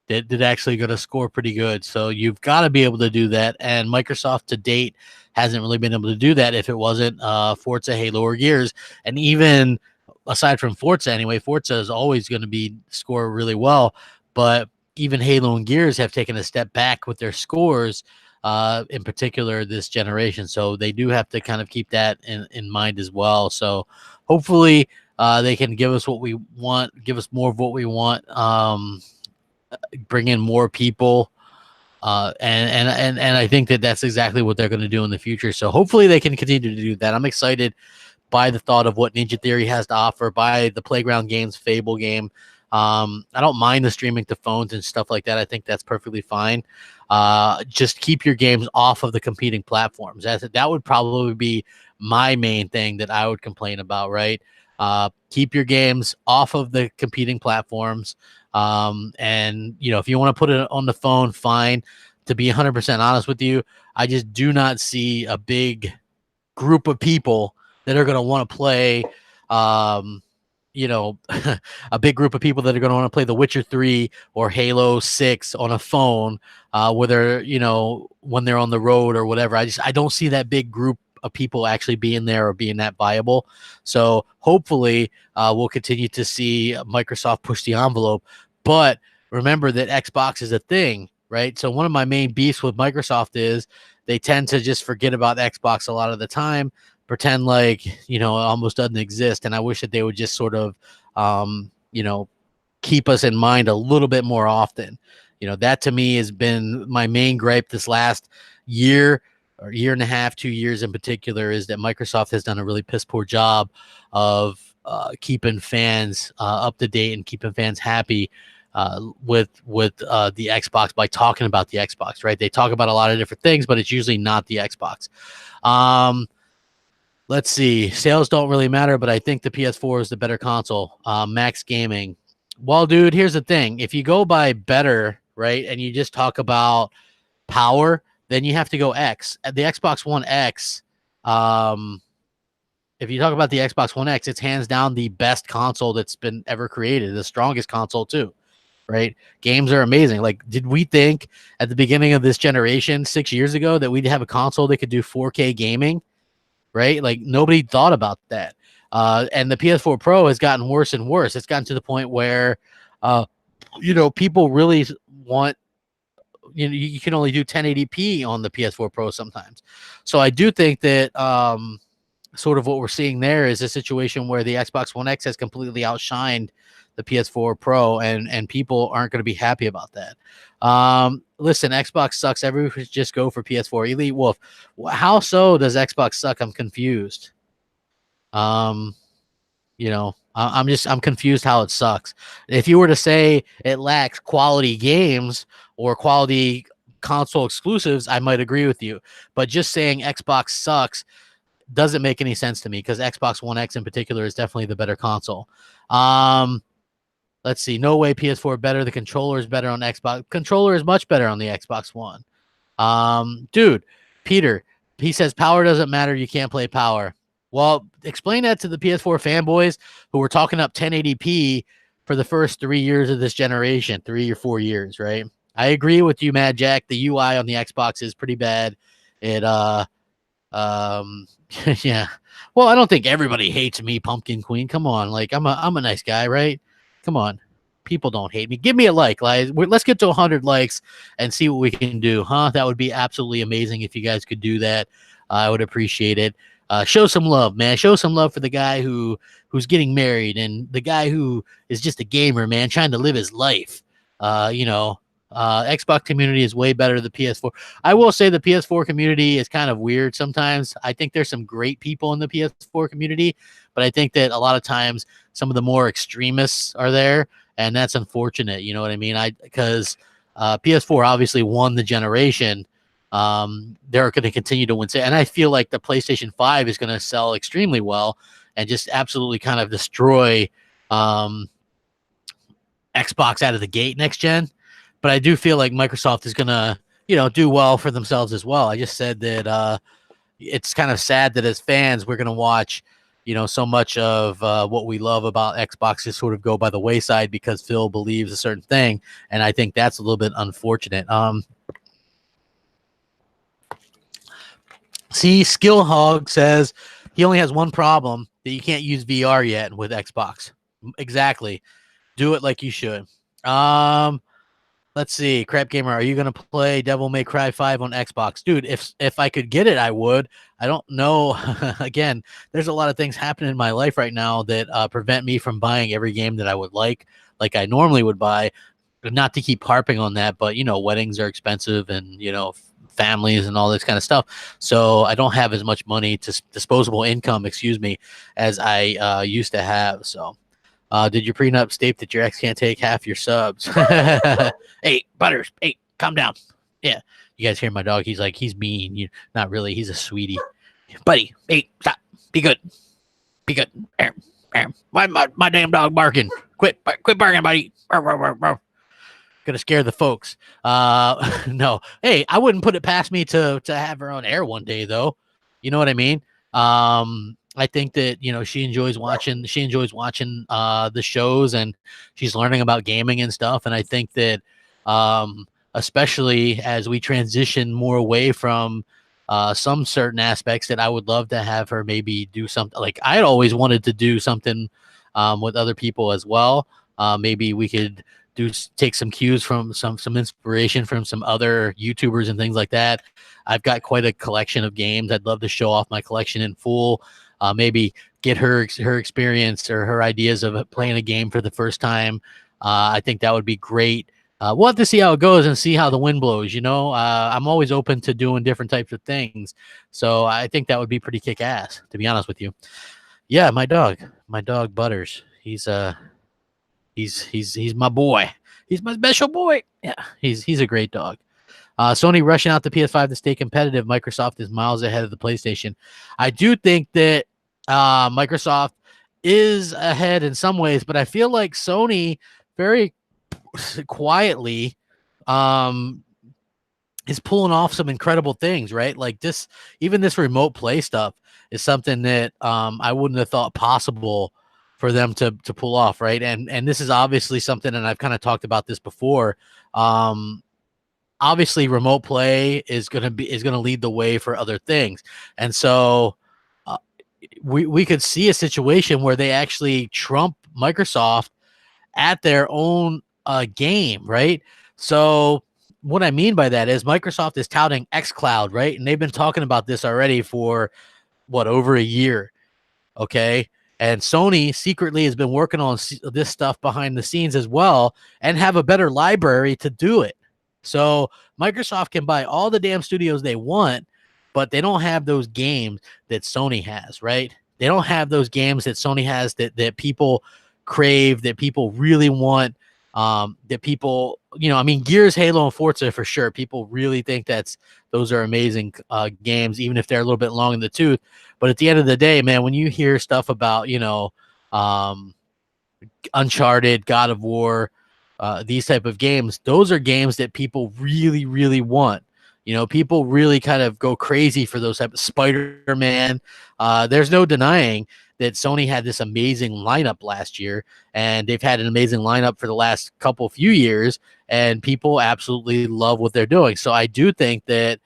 that actually going to score pretty good. So you've got to be able to do that. And Microsoft to date hasn't really been able to do that if it wasn't Forza, Halo, or Gears. And even aside from Forza anyway, Forza is always going to be score really well. But even Halo and Gears have taken a step back with their scores, in particular this generation. So they do have to kind of keep that in mind as well. So hopefully they can give us what we want, give us more of what we want, bring in more people, and I think that that's exactly what they're going to do in the future. So hopefully they can continue to do that. I'm excited by the thought of what Ninja Theory has to offer, by the Playground Games Fable game. I don't mind the streaming to phones and stuff like that. I think that's perfectly fine. Just keep your games off of the competing platforms. That would probably be my main thing that I would complain about, right? Keep your games off of the competing platforms. And if you want to put it on the phone, fine. To be 100% honest with you, I just do not see a big group of people that are going to want to play, a big group of people that are going to want to play The Witcher 3 or Halo 6 on a phone, whether, when they're on the road or whatever. I don't see that big group of people actually being there or being that viable. So hopefully we'll continue to see Microsoft push the envelope. But remember that Xbox is a thing, right? So one of my main beefs with Microsoft is they tend to just forget about Xbox a lot of the time, pretend like, it almost doesn't exist. And I wish that they would just sort of, keep us in mind a little bit more often. That to me has been my main gripe this last year or year and a half, 2 years in particular, is that Microsoft has done a really piss poor job of keeping fans up to date and keeping fans happy with the Xbox by talking about the Xbox, right? They talk about a lot of different things, but it's usually not the Xbox. Let's see. Sales don't really matter, but I think the PS4 is the better console. Max Gaming. Well, dude, here's the thing. If you go by better, right, and you just talk about power, then you have to go X. The Xbox One X, if you talk about the Xbox One X, it's hands down the best console that's been ever created, the strongest console too, right? Games are amazing. Like, did we think at the beginning of this generation 6 years ago that we'd have a console that could do 4K gaming, right? Like, nobody thought about that. And the PS4 Pro has gotten worse and worse. It's gotten to the point where, people really want, you can only do 1080p on the PS4 Pro sometimes. So I do think that sort of what we're seeing there is a situation where the Xbox One X has completely outshined the PS4 Pro, and people aren't going to be happy about that. Listen, Xbox sucks. Everyone just go for PS4. Elite Wolf. How so does Xbox suck? I'm confused. I'm confused how it sucks. If you were to say it lacks quality games or quality console exclusives, I might agree with you. But just saying Xbox sucks doesn't make any sense to me, because Xbox One X in particular is definitely the better console. Let's see. No way PS4 better. The controller is better on Xbox. Controller is much better on the Xbox One. Dude, Peter, he says power doesn't matter. You can't play power. Well, explain that to the PS4 fanboys who were talking up 1080p for the first 3 years of this generation, 3 or 4 years, right? I agree with you, Mad Jack. The UI on the Xbox is pretty bad. It, yeah. Well, I don't think everybody hates me, Pumpkin Queen. Come on, like I'm a nice guy, right? Come on, people don't hate me. Give me a like. Let's get to 100 likes and see what we can do, huh? That would be absolutely amazing if you guys could do that. I would appreciate it. Show some love, man. Show some love for the guy who's getting married, and the guy who is just a gamer, man, trying to live his life. Xbox community is way better than the PS4. I will say the PS4 community is kind of weird sometimes. I think there's some great people in the PS4 community, but I think that a lot of times some of the more extremists are there, and that's unfortunate. You know what I mean? Because PS4 obviously won the generation. They're going to continue to win. And I feel like the PlayStation 5 is going to sell extremely well and just absolutely kind of destroy Xbox out of the gate next gen. But I do feel like Microsoft is going to, do well for themselves as well. I just said that it's kind of sad that as fans, we're going to watch, so much of what we love about Xbox is sort of go by the wayside because Phil believes a certain thing. And I think that's a little bit unfortunate. See, Skill Hog says he only has one problem, that you can't use VR yet with Xbox. Exactly. Do it like you should. Let's see. Crapgamer, are you going to play Devil May Cry 5 on Xbox? Dude, if I could get it, I would. I don't know. Again, there's a lot of things happening in my life right now that prevent me from buying every game that I would like I normally would buy. Not to keep harping on that, but, weddings are expensive and, families and all this kind of stuff. So I don't have as much money to disposable income, as I used to have. So did your prenup state that your ex can't take half your subs? Hey, Butters. Hey, calm down. Yeah. You guys hear my dog? He's mean. Not really. He's a sweetie. Buddy, hey, stop. Be good. Be good. Why my damn dog barking? Quit barking, buddy. Gonna scare the folks. No. Hey, I wouldn't put it past me to have her on air one day, though. You know what I mean? I think that she enjoys watching the shows, and she's learning about gaming and stuff. And I think that especially as we transition more away from some certain aspects, that I would love to have her maybe do something. Like, I always wanted to do something with other people as well. Maybe we could take some cues from some inspiration from some other YouTubers and things like that. I've got quite a collection of games. I'd love to show off my collection in full. Maybe get her experience or her ideas of playing a game for the first time. I think that would be great. We'll have to see how it goes and see how the wind blows. I'm always open to doing different types of things, so I think that would be pretty kick ass, to be honest with you. Yeah, my dog Butters. He's my boy. He's my special boy. Yeah, he's a great dog. Sony rushing out the PS5 to stay competitive. Microsoft is miles ahead of the PlayStation. I do think that Microsoft is ahead in some ways, but I feel like Sony very quietly is pulling off some incredible things, right? Like even this remote play stuff is something that I wouldn't have thought possible for them to pull off, right? And this is obviously something, and I've kind of talked about this before. Obviously, remote play is going to lead the way for other things, and so we could see a situation where they actually trump Microsoft at their own game, right? So what I mean by that is Microsoft is touting xCloud, right? And they've been talking about this already for over a year, okay? And Sony secretly has been working on this stuff behind the scenes as well and have a better library to do it. So Microsoft can buy all the damn studios they want, but they don't have those games that Sony has, right? They don't have those games that Sony has that people crave, that people really want, that people, I mean, Gears, Halo, and Forza for sure. People really think those are amazing games, even if they're a little bit long in the tooth. But at the end of the day, man, when you hear stuff about, Uncharted, God of War, these type of games, those are games that people really, really want. People really kind of go crazy for those type of Spider-Man. There's no denying that Sony had this amazing lineup last year, and they've had an amazing lineup for the last few years, and people absolutely love what they're doing. So I do think that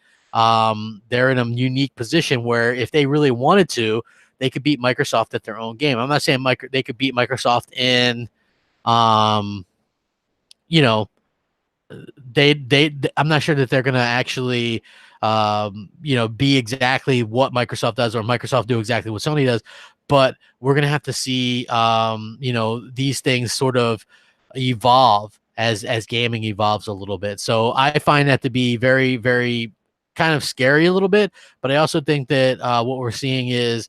they're in a unique position where if they really wanted to, they could beat Microsoft at their own game. I'm not saying they could beat Microsoft in, I'm not sure that they're going to actually, be exactly what Microsoft does or Microsoft do exactly what Sony does, but we're going to have to see, these things sort of evolve as gaming evolves a little bit. So I find that to be very, very kind of scary a little bit, but I also think that what we're seeing is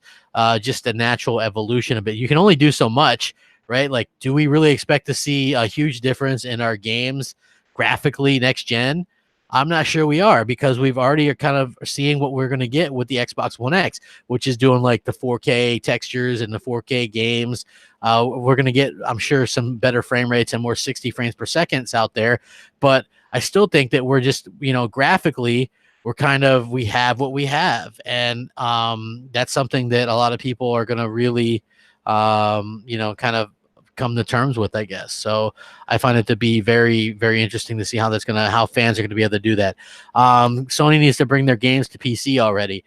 just a natural evolution of it. You can only do so much, right? Like, do we really expect to see a huge difference in our games graphically next gen? I'm not sure we are, because we've already are kind of seeing what we're going to get with the Xbox One X, which is doing like the 4K textures and the 4K games. We're going to get, I'm sure, some better frame rates and more 60 frames per second out there. But I still think that we're just, graphically, we have what we have. And that's something that a lot of people are going to really, kind of come to terms with, I guess. So I find it to be very, very interesting to see how fans are going to be able to do that. Sony needs to bring their games to PC already.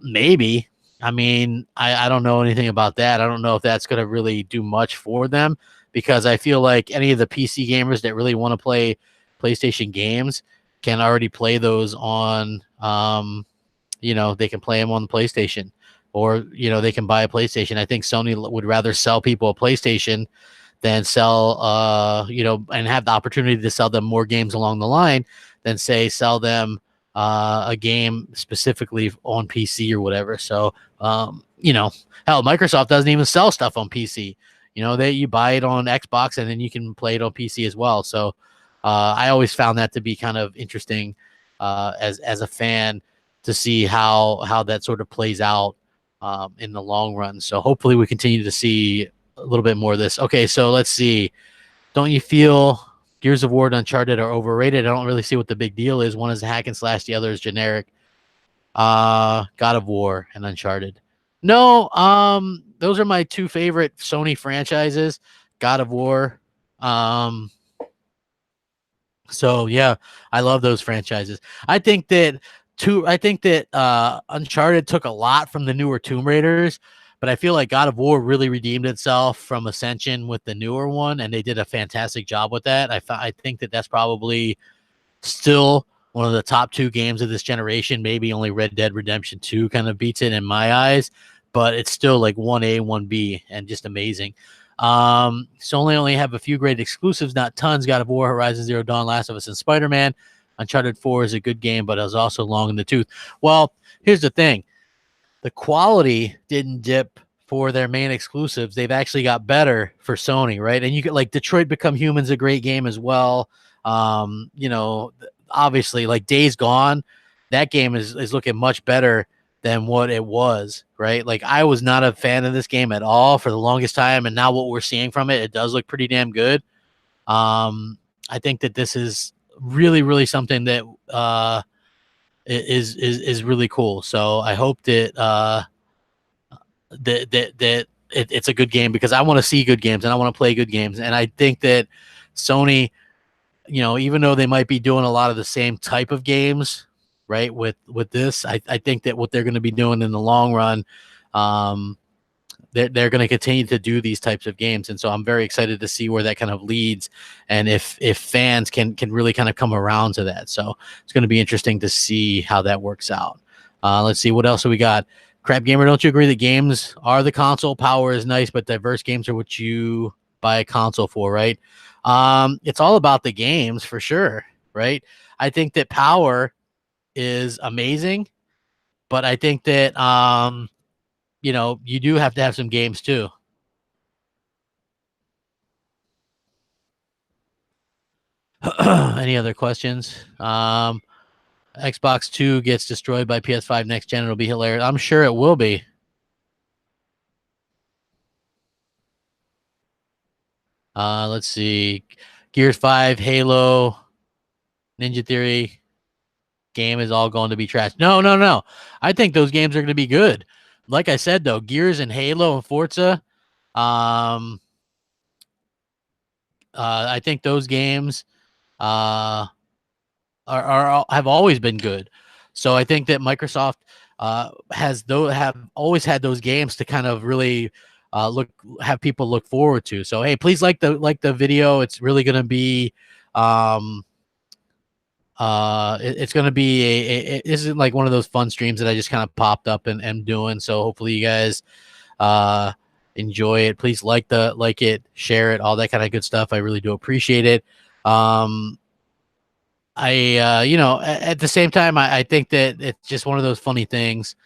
Maybe. I mean, I don't know anything about that. I don't know if that's going to really do much for them, because I feel like any of the PC gamers that really want to play PlayStation games can already play those on, they can play them on the PlayStation, or, they can buy a PlayStation. I think Sony would rather sell people a PlayStation than sell, and have the opportunity to sell them more games along the line than, say, sell them a game specifically on PC or whatever. So, hell, Microsoft doesn't even sell stuff on PC. You buy it on Xbox and then you can play it on PC as well. So I always found that to be kind of interesting as a fan, to see how that sort of plays out in the long run. So hopefully we continue to see a little bit more of this. Okay, so let's see. Don't you feel Gears of War and Uncharted are overrated? I don't really see what the big deal is. One is hack and slash, the other is generic. God of War and Uncharted. No, those are my two favorite Sony franchises, God of War. So yeah, I love those franchises. I think that Uncharted took a lot from the newer Tomb Raiders, but I feel like God of War really redeemed itself from Ascension with the newer one, and they did a fantastic job with that. I think that that's probably still one of the top 2 games of this generation. Maybe only Red Dead Redemption 2 kind of beats it in my eyes, but it's still like 1A, 1B, and just amazing. Sony only have a few great exclusives, not tons. God of War, Horizon Zero Dawn, Last of Us, and Spider-Man. Uncharted 4 is a good game, but it was also long in the tooth. Well, here's the thing. The quality didn't dip for their main exclusives. They've actually got better for Sony, right? And you get like Detroit Become Human's a great game as well. Obviously, like Days Gone, that game is looking much better than what it was, right? Like I was not a fan of this game at all for the longest time, and now what we're seeing from it, it does look pretty damn good. I think that this is really, really something that is really cool. So I hope that it's a good game, because I want to see good games and I want to play good games. And I think that Sony, even though they might be doing a lot of the same type of games, right, with this, I think that what they're going to be doing in the long run, they're going to continue to do these types of games. And so I'm very excited to see where that kind of leads, and if fans can really kind of come around to that. So it's going to be interesting to see how that works out. Let's see, what else do we got? Crapgamer, don't you agree that games are the console? Power is nice, but diverse games are what you buy a console for, right? It's all about the games for sure, right? I think that power is amazing, but I think that you do have to have some games too. Any other questions? Xbox 2 gets destroyed by PS5 next gen. It'll be hilarious. I'm sure it will be. Let's see. Gears 5, Halo, Ninja Theory game is all going to be trash. No. I think those games are going to be good. Like I said, though, Gears and Halo and Forza, I think those games are have always been good. So I think that Microsoft have always had those games to kind of really have people look forward to. So hey, please like the video. It's really going to be it's going to be this isn't like one of those fun streams that I just kind of popped up and am doing. So hopefully you guys enjoy it. Please like it, share it, all that kind of good stuff. I really do appreciate it. At the same time, I think that it's just one of those funny things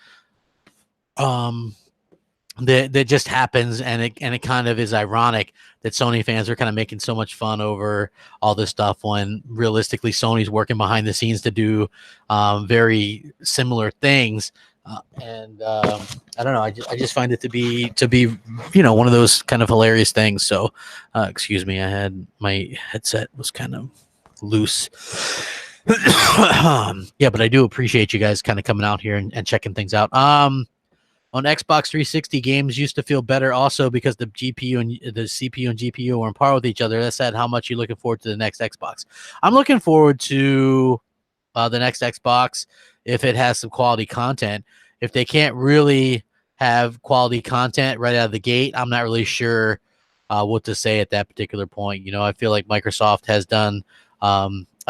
that just happens, and it kind of is ironic that Sony fans are kind of making so much fun over all this stuff, when realistically Sony's working behind the scenes to do very similar things. I don't know. I just find it to be one of those kind of hilarious things. So excuse me, I had my headset was kind of loose. Yeah, but I do appreciate you guys kind of coming out here and checking things out. On Xbox 360, games used to feel better also because the GPU and the CPU and GPU were on par with each other. That said, how much are you looking forward to the next Xbox? I'm looking forward to the next Xbox if it has some quality content. If they can't really have quality content right out of the gate, I'm not really sure what to say at that particular point. I feel like Microsoft has done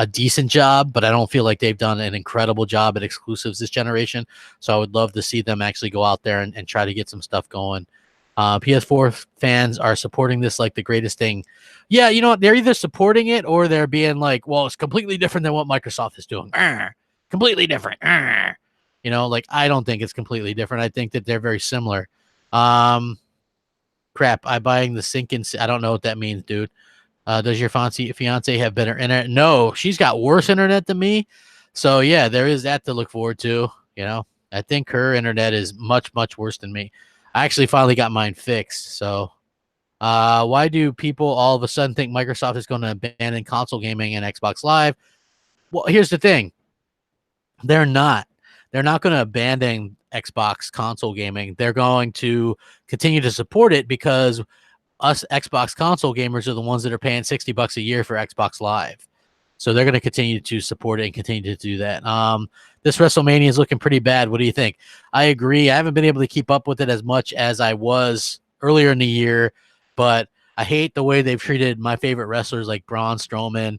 a decent job, but I don't feel like they've done an incredible job at exclusives this generation. So I would love to see them actually go out there and try to get some stuff going. PS4 fans are supporting this like the greatest thing. Yeah, you know what? They're either supporting it or they're being like, well, it's completely different than what Microsoft is doing. Completely different. I don't think it's completely different. I think that they're very similar. Crap, I'm buying the sinking. I don't know what that means, dude. Does your fiance have better internet? No, she's got worse internet than me. So yeah, there is that to look forward to. I think her internet is much, much worse than me. I actually finally got mine fixed. So why do people all of a sudden think Microsoft is going to abandon console gaming and Xbox Live? Well, here's the thing. They're not. They're not going to abandon Xbox console gaming. They're going to continue to support it because us Xbox console gamers are the ones that are paying $60 a year for Xbox Live. So they're going to continue to support it and continue to do that. This WrestleMania is looking pretty bad. What do you think? I agree. I haven't been able to keep up with it as much as I was earlier in the year, but I hate the way they've treated my favorite wrestlers like Braun Strowman.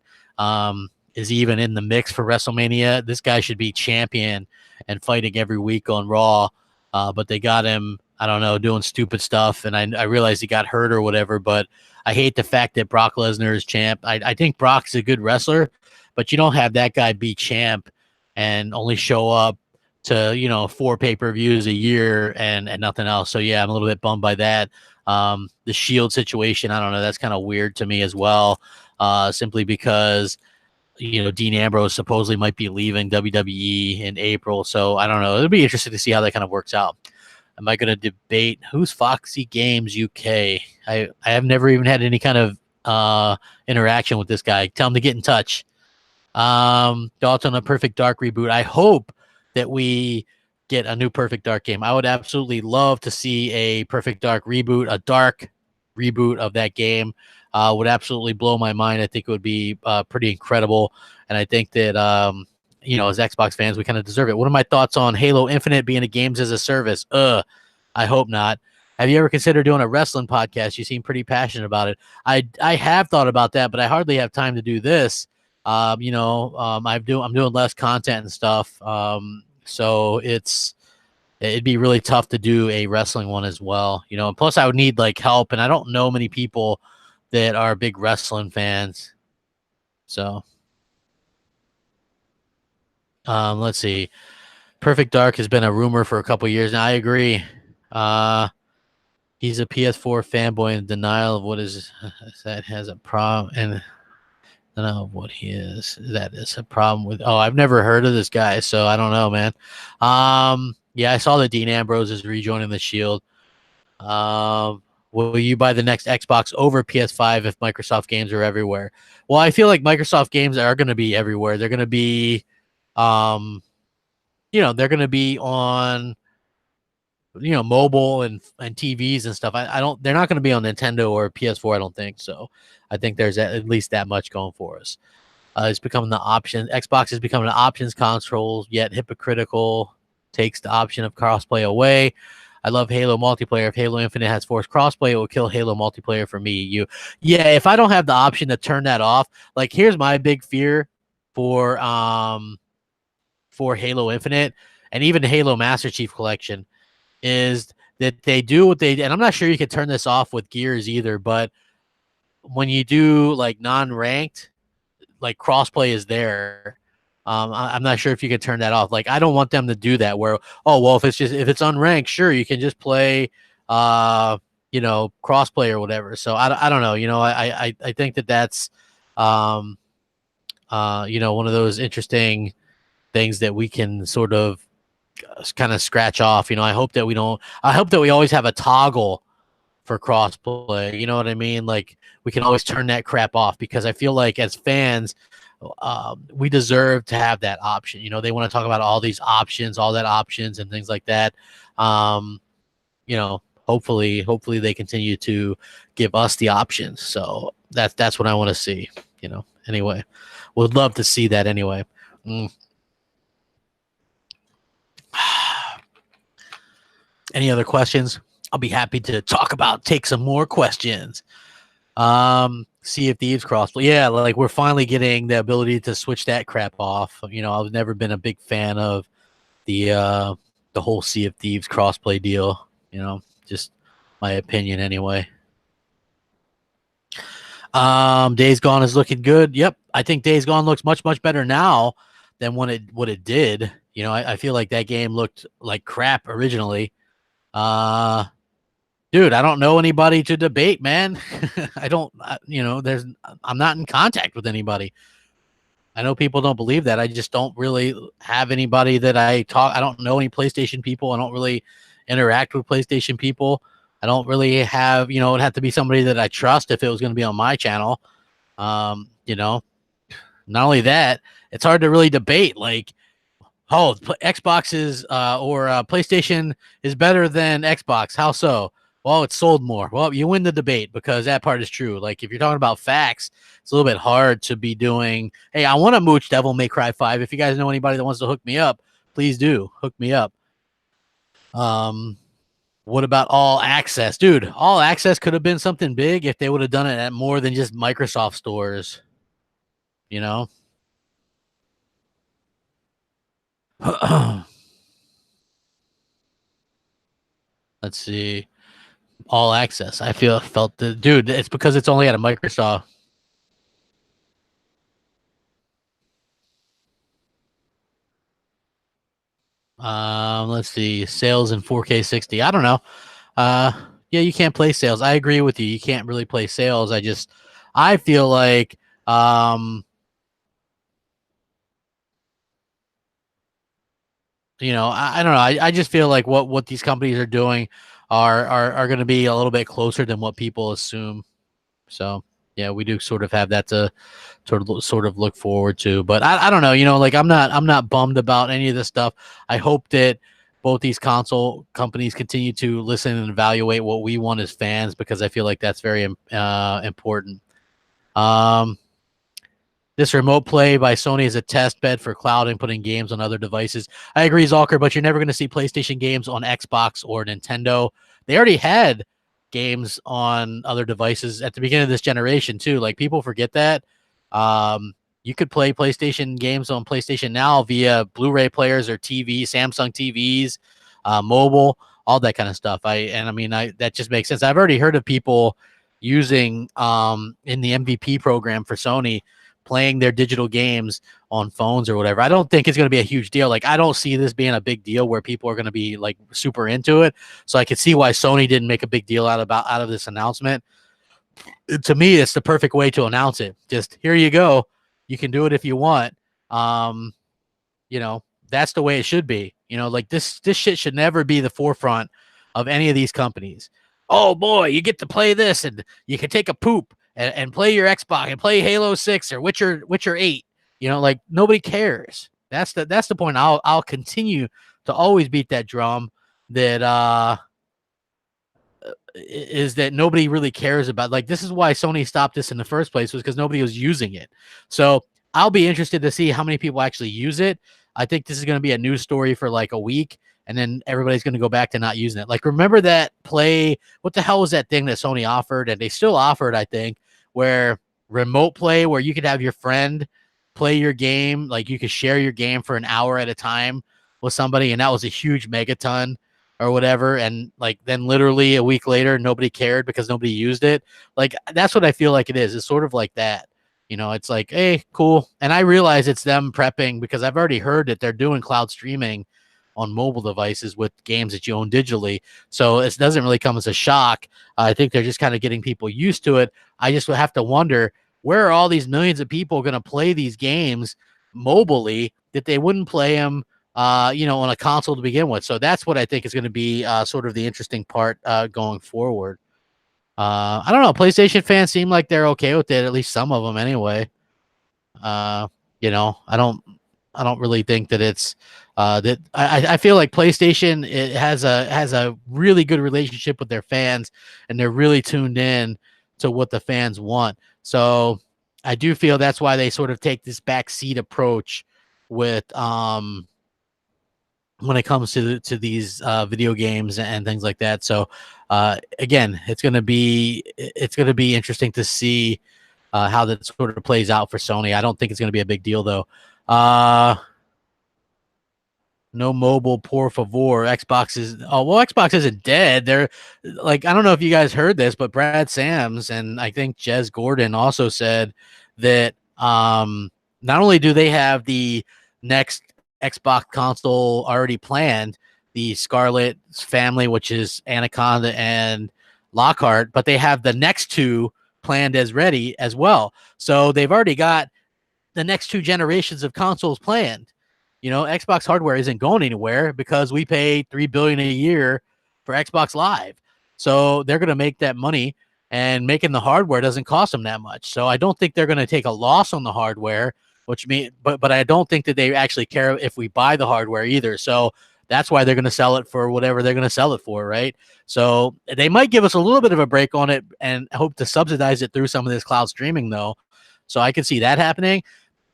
Is even in the mix for WrestleMania. This guy should be champion and fighting every week on Raw, but they got him, I don't know, doing stupid stuff, and I realized he got hurt or whatever, but I hate the fact that Brock Lesnar is champ. I think Brock's a good wrestler, but you don't have that guy be champ and only show up to 4 pay-per-views a year and nothing else. So yeah, I'm a little bit bummed by that. The Shield situation, I don't know, that's kind of weird to me as well, simply because Dean Ambrose supposedly might be leaving WWE in April. So I don't know. It'll be interesting to see how that kind of works out. Am I going to debate who's Foxy Games UK? I have never even had any kind of interaction with this guy. Tell him to get in touch. Thoughts on a Perfect Dark reboot? I hope that we get a new Perfect Dark game. I would absolutely love to see a Perfect Dark reboot, a dark reboot of that game. Would absolutely blow my mind. I think it would be pretty incredible. And I think that, as Xbox fans, we kind of deserve it. What are my thoughts on Halo Infinite being a games as a service? I hope not. Have you ever considered doing a wrestling podcast? You seem pretty passionate about it. I have thought about that, but I hardly have time to do this. I'm doing less content and stuff. So it'd be really tough to do a wrestling one as well. And plus I would need like help, and I don't know many people that are big wrestling fans. So let's see. Perfect Dark has been a rumor for a couple years now. I agree. He's a PS4 fanboy in denial of what is that has a problem, and denial of what he is. That is a problem with. Oh, I've never heard of this guy, so I don't know, man. Yeah, I saw that Dean Ambrose is rejoining the Shield. Will you buy the next Xbox over PS5 if Microsoft games are everywhere? Well, I feel like Microsoft games are going to be everywhere. They're going to be, they're going to be on, mobile and TVs and stuff. They're not going to be on Nintendo or PS4. I don't think so. I think there's at least that much going for us. It's becoming the option. Xbox is becoming an options console, yet hypocritical, takes the option of crossplay away. I love Halo multiplayer. If Halo Infinite has forced crossplay, it will kill Halo multiplayer for me. Yeah, if I don't have the option to turn that off, like here's my big fear for Halo Infinite and even the Halo Master Chief Collection is that they do what they, and I'm not sure you can turn this off with Gears either, but when you do like non-ranked, like crossplay is there. I'm not sure if you could turn that off. Like, I don't want them to do that where, oh, well, if it's unranked, sure, you can just play, crossplay or whatever. So I don't know. I think that's, one of those interesting things that we can sort of kind of scratch off. I hope that we always have a toggle for crossplay. You know what I mean? Like, we can always turn that crap off because I feel like as fans, we deserve to have that option. They want to talk about all these options, all that options and things like that. Hopefully they continue to give us the options. So that's what I want to see, anyway, would love to see that anyway. Any other questions? I'll be happy to take some more questions. Sea of Thieves crossplay. Yeah, like we're finally getting the ability to switch that crap off. I've never been a big fan of the whole Sea of Thieves crossplay deal. Just my opinion anyway. Days Gone is looking good. Yep, I think Days Gone looks much, much better now than what it did. I feel like that game looked like crap originally. Dude, I don't know anybody to debate, man. I'm not in contact with anybody. I know people don't believe that. I just don't really have anybody that I don't know any PlayStation people. I don't really interact with PlayStation people. I don't really have, it'd have to be somebody that I trust if it was going to be on my channel. Not only that, it's hard to really debate. Like, Xbox is or PlayStation is better than Xbox. How so? Well, it sold more. Well, you win the debate because that part is true. Like if you're talking about facts, it's a little bit hard to be doing. Hey, I want to mooch Devil May Cry 5. If you guys know anybody that wants to hook me up, please do hook me up. What about All Access, dude? All Access could have been something big if they would have done it at more than just Microsoft stores. You know. Let's see. All Access. I felt the dude. It's because it's only at a Microsoft. Let's see. Sales in 4K 60. I don't know. Uh, yeah, you can't play sales. I agree with you. You can't really play sales. I feel like, I don't know. I just feel like what these companies are doing are going to be a little bit closer than what people assume. So yeah, we do sort of have that to sort of look forward to. But I don't know. Like I'm not bummed about any of this stuff. I hope that both these console companies continue to listen and evaluate what we want as fans because I feel like that's very important. Um, this remote play by Sony is a test bed for cloud and putting games on other devices. I agree, Zalker, but you're never going to see PlayStation games on Xbox or Nintendo. They already had games on other devices at the beginning of this generation too. Like people forget that. You could play PlayStation games on PlayStation Now via Blu-ray players or TV, Samsung TVs, mobile, all that kind of stuff. That just makes sense. I've already heard of people using in the MVP program for Sony playing their digital games on phones or whatever. I don't think it's going to be a huge deal. Like I don't see this being a big deal where people are going to be like super into it. So I could see why Sony didn't make a big deal out of this announcement. To me, it's the perfect way to announce it. Just here you go. You can do it if you want. Um, that's the way it should be. Like this shit should never be the forefront of any of these companies. Oh boy, you get to play this and you can take a poop and play your Xbox and play Halo 6 or Witcher 8. Like nobody cares. That's the point. I'll continue to always beat that drum that is that nobody really cares about. Like this is why Sony stopped this in the first place, was because nobody was using it. So I'll be interested to see how many people actually use it. I think this is going to be a news story for like a week, and then everybody's going to go back to not using it. Like remember that play? What the hell was that thing that Sony offered, and they still offered, I think, where remote play, where you could have your friend play your game, like you could share your game for an hour at a time with somebody, and that was a huge megaton or whatever, and like then literally a week later nobody cared because nobody used it. Like that's what I feel like it is. It's sort of like that. It's like, hey, cool. And I realize it's them prepping because I've already heard that they're doing cloud streaming on mobile devices with games that you own digitally. So it doesn't really come as a shock. I think they're just kind of getting people used to it. I just have to wonder, where are all these millions of people going to play these games mobilely that they wouldn't play them on a console to begin with. So that's what I think is going to be sort of the interesting part going forward. I don't know. PlayStation fans seem like they're okay with it, at least some of them anyway. Uh, I don't really think that it's that I feel like PlayStation it has a really good relationship with their fans, and they're really tuned in to what the fans want. So I do feel that's why they sort of take this backseat approach with when it comes to these video games and things like that. So again, it's gonna be interesting to see how that sort of plays out for Sony. I don't think it's gonna be a big deal though. No mobile, por favor. Xbox isn't dead. They're like, I don't know if you guys heard this, but Brad Sams and I think Jez Gordon also said that not only do they have the next Xbox console already planned, the Scarlet family, which is Anaconda and Lockhart, but they have the next two planned as ready as well. So they've already got the next two generations of consoles planned. Xbox hardware isn't going anywhere because we pay $3 billion a year for Xbox Live. So they're going to make that money, and making the hardware doesn't cost them that much. So I don't think they're going to take a loss on the hardware, but I don't think that they actually care if we buy the hardware either. So That's why they're going to sell it for whatever they're going to sell it for, right? So they might give us a little bit of a break on it and hope to subsidize it through some of this cloud streaming, though. So I can see that happening.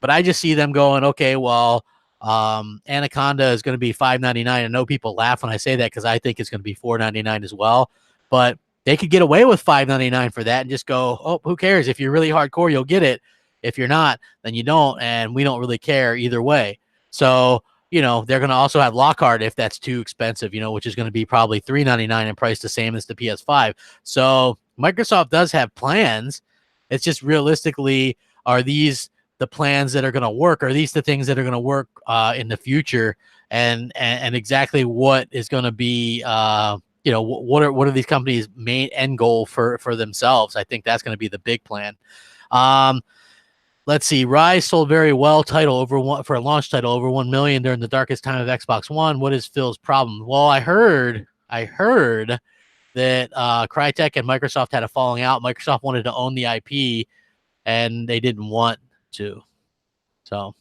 But I just see them going, okay, well, Anaconda is going to be $5.99. I know people laugh when I say that because I think it's going to be $4.99 as well. But they could get away with $5.99 for that and just go, oh, who cares? If you're really hardcore, you'll get it. If you're not, then you don't, and we don't really care either way. So, you know, they're going to also have Lockhart if that's too expensive, you know, which is going to be probably $3.99 and priced the same as the PS5. So Microsoft does have plans. It's just realistically, are these the plans that are going to work? Are these the things that are going to work in the future? And exactly what is going to be, you know, what are these companies' main end goal for themselves? I think that's going to be the big plan. Let's see. Rise sold very well. Title for a launch title over 1 million during the darkest time of Xbox One. What is Phil's problem? Well, I heard that Crytek and Microsoft had a falling out. Microsoft wanted to own the IP, and they didn't want to. So,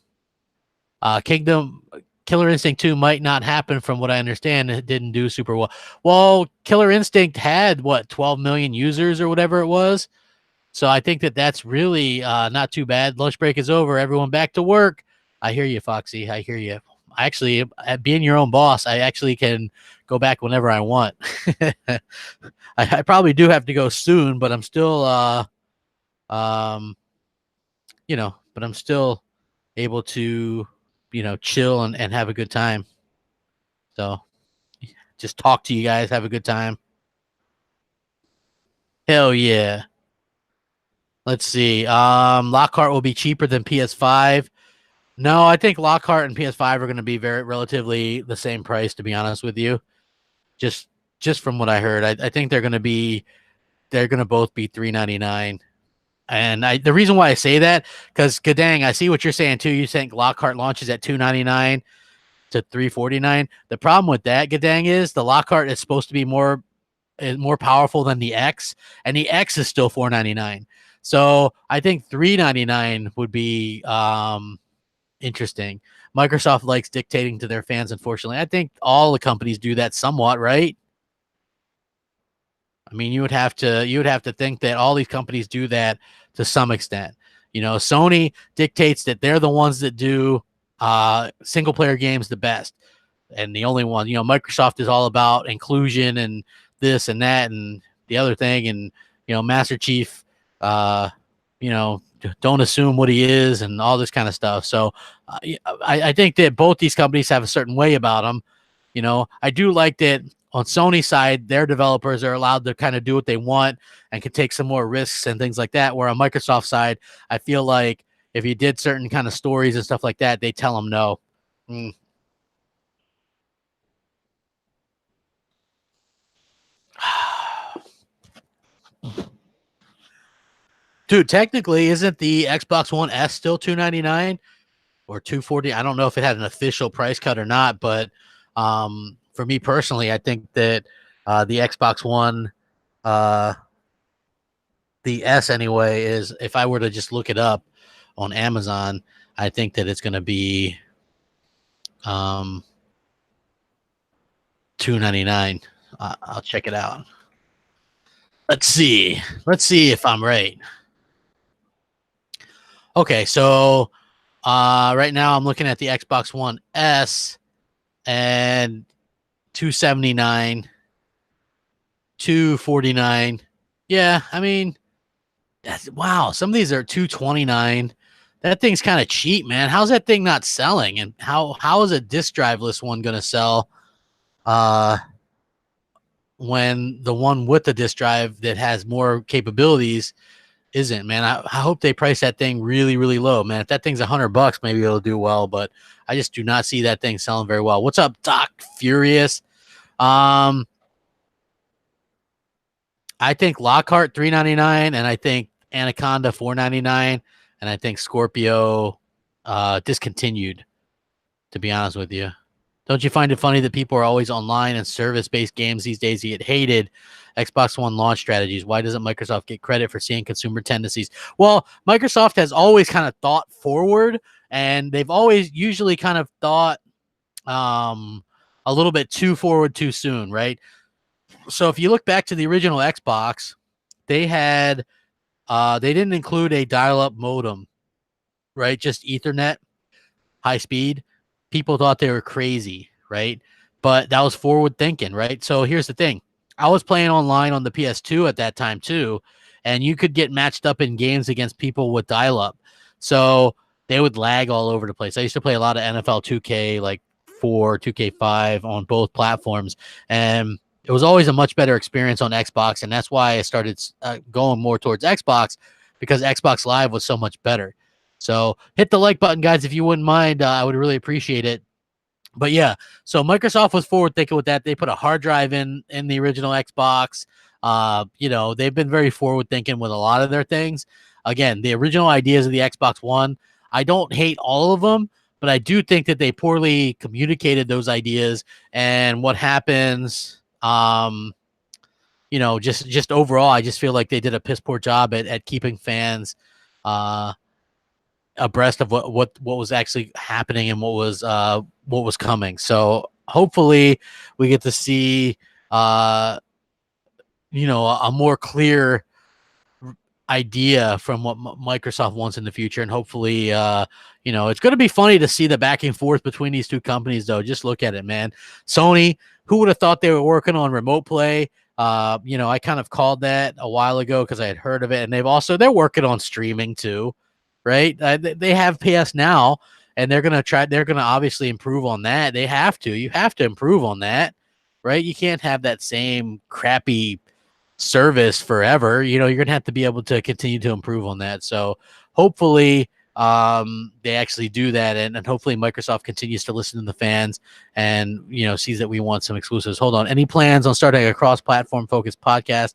Killer Instinct 2 might not happen from what I understand. It didn't do super well. Well, Killer Instinct had, 12 million users or whatever it was. So I think that's really not too bad. Lunch break is over. Everyone back to work. I hear you, Foxy. I hear you. Actually, at being your own boss, I actually can go back whenever I want. I probably do have to go soon, but I'm still, you know, but I'm still able to, you know, chill and have a good time. So just talk to you guys, have a good time. Hell yeah. Let's see. Lockhart will be cheaper than PS5. No, I think Lockhart and PS5 are going to be relatively the same price, to be honest with you. Just from what I heard, I think they're going to both be $3.99. And the reason why I say that, because Gadang, I see what you're saying too. You think Lockhart launches at $2.99 to $3.49. The problem with that, Gadang, is the Lockhart is supposed to be more powerful than the X, and the X is still $4.99. So I think $3.99 would be interesting. Microsoft likes dictating to their fans, unfortunately. I think all the companies do that somewhat, right? I mean, you would have to think that all these companies do that to some extent. You know, Sony dictates that they're the ones that do single player games the best, and the only one. You know, Microsoft is all about inclusion and this and that and the other thing, and you know, Master Chief, you know, don't assume what he is and all this kind of stuff. So I think that both these companies have a certain way about them. You know, I do like that on Sony's side, their developers are allowed to kind of do what they want and can take some more risks and things like that. Where on Microsoft side, I feel like if you did certain kind of stories and stuff like that, they tell them no. Dude, technically, isn't the Xbox One S still $299 or $240? I don't know if it had an official price cut or not, but for me personally, I think that the Xbox One, the S anyway, is, if I were to just look it up on Amazon, I think that it's going to be $299. I'll check it out. Let's see if I'm right. Okay, so right now I'm looking at the Xbox One S and $279, $249. Yeah, I mean, wow. Some of these are $229. That thing's kind of cheap, man. How's that thing not selling? And how is a disk driveless one gonna sell? When the one with the disk drive that has more capabilities isn't, man. I hope they price that thing really, really low, man. If that thing's $100, maybe it'll do well, but I just do not see that thing selling very well. What's up, Doc Furious? I think Lockhart $3.99, and I think Anaconda $4.99, and I think Scorpio discontinued, to be honest with you. Don't you find it funny that people are always online and service-based games these days get hated? Xbox One launch strategies. Why doesn't Microsoft get credit for seeing consumer tendencies? Well, Microsoft has always kind of thought forward, and they've always usually kind of thought a little bit too forward too soon, right? So if you look back to the original Xbox, they had they didn't include a dial-up modem, right? Just Ethernet, high speed. People thought they were crazy, right? But that was forward thinking, right? So here's the thing. I was playing online on the PS2 at that time too, and you could get matched up in games against people with dial-up. So they would lag all over the place. I used to play a lot of NFL 2K, like 4, 2K5 on both platforms, and it was always a much better experience on Xbox, and that's why I started going more towards Xbox, because Xbox Live was so much better. So hit the like button, guys, if you wouldn't mind. I would really appreciate it. But yeah, so Microsoft was forward thinking with that. They put a hard drive in the original Xbox. They've been very forward thinking with a lot of their things. Again, the original ideas of the Xbox One, I don't hate all of them, but I do think that they poorly communicated those ideas. And what happens, just overall, I just feel like they did a piss poor job at keeping fans abreast of what was actually happening and what was coming. So hopefully we get to see a more clear idea from what Microsoft wants in the future, and hopefully it's going to be funny to see the back and forth between these two companies. Though, just look at it, man. Sony, who would have thought they were working on remote play? I kind of called that a while ago because I had heard of it, and they're working on streaming too, right? They have PS Now, and they're gonna obviously improve on that. They have to. You have to improve on that, right? You can't have that same crappy service forever. You're gonna have to be able to continue to improve on that. So hopefully they actually do that, and hopefully Microsoft continues to listen to the fans and sees that we want some exclusives. Hold on, any plans on starting a cross-platform focused podcast,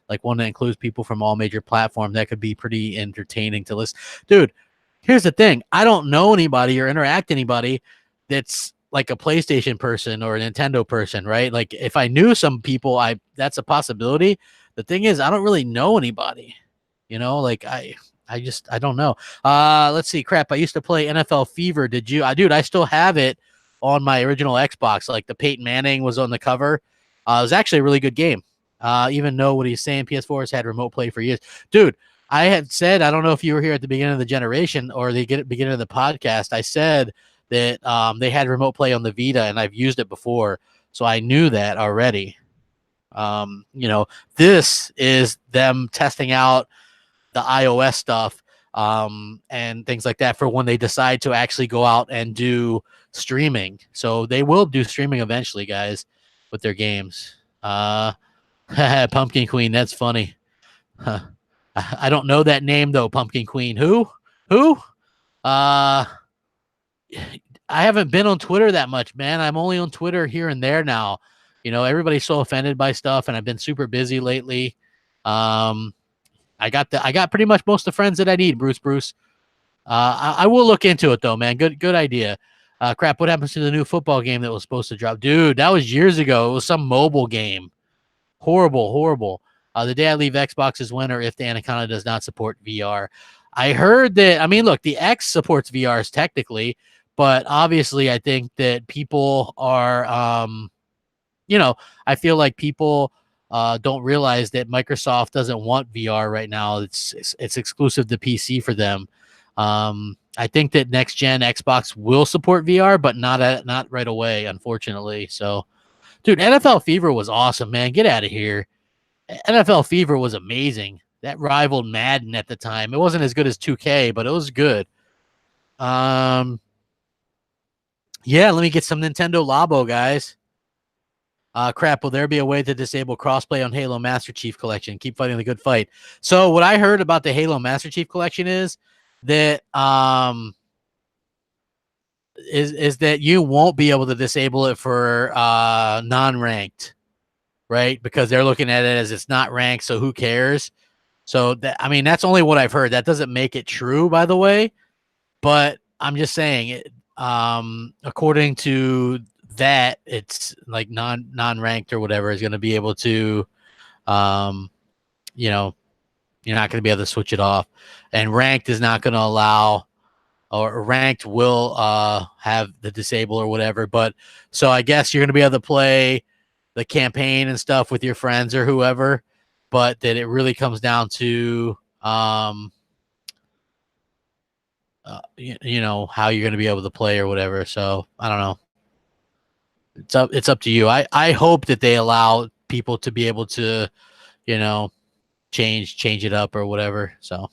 like one that includes people from all major platforms? That could be pretty entertaining to listen. Dude, here's the thing. I don't know anybody or interact anybody that's like a PlayStation person or a Nintendo person, right? Like if I knew some people, that's a possibility. The thing is, I don't really know anybody, like I don't know. Let's see. Crap. I used to play NFL Fever. Did you? Dude, I still have it on my original Xbox. Like the Peyton Manning was on the cover. It was actually a really good game. Even though what he's saying, PS4 has had remote play for years. Dude, I had said, I don't know if you were here at the beginning of the generation or the beginning of the podcast. I said that they had remote play on the Vita, and I've used it before. So I knew that already. This is them testing out the iOS stuff and things like that for when they decide to actually go out and do streaming. So they will do streaming eventually, guys, with their games. Pumpkin Queen, that's funny. Huh. I don't know that name though, Pumpkin Queen. Who? I haven't been on Twitter that much, man. I'm only on Twitter here and there now. Everybody's so offended by stuff, and I've been super busy lately. I got pretty much most of the friends that I need, Bruce. I will look into it though, man. Good idea. Crap, what happens to the new football game that was supposed to drop? Dude, that was years ago. It was some mobile game. Horrible. The day I leave Xbox is when or if the Anaconda does not support VR. I heard that, look, the X supports VRs technically, but obviously I think that people are, I feel like people don't realize that Microsoft doesn't want VR right now. It's exclusive to PC for them. I think that next gen Xbox will support VR, but not right away, unfortunately. So, dude, NFL Fever was awesome, man. Get out of here. NFL Fever was amazing. That rivaled Madden at the time. It wasn't as good as 2K, but it was good. Yeah, let me get some Nintendo Labo, guys. Crap, will there be a way to disable crossplay on Halo Master Chief Collection? Keep fighting the good fight. So what I heard about the Halo Master Chief Collection is that is that you won't be able to disable it for non-ranked, right? Because they're looking at it as it's not ranked, so who cares? So that's only what I've heard. That doesn't make it true, by the way, but I'm just saying it. According to that, it's like non-ranked or whatever is going to be able to, you're not going to be able to switch it off, and ranked is not going to allow or ranked will have the disable or whatever. But so I guess you're going to be able to play the campaign and stuff with your friends or whoever, but that it really comes down to you know, how you're going to be able to play or whatever. So I don't know. It's up to you. I hope that they allow people to be able to, you know, change it up or whatever. So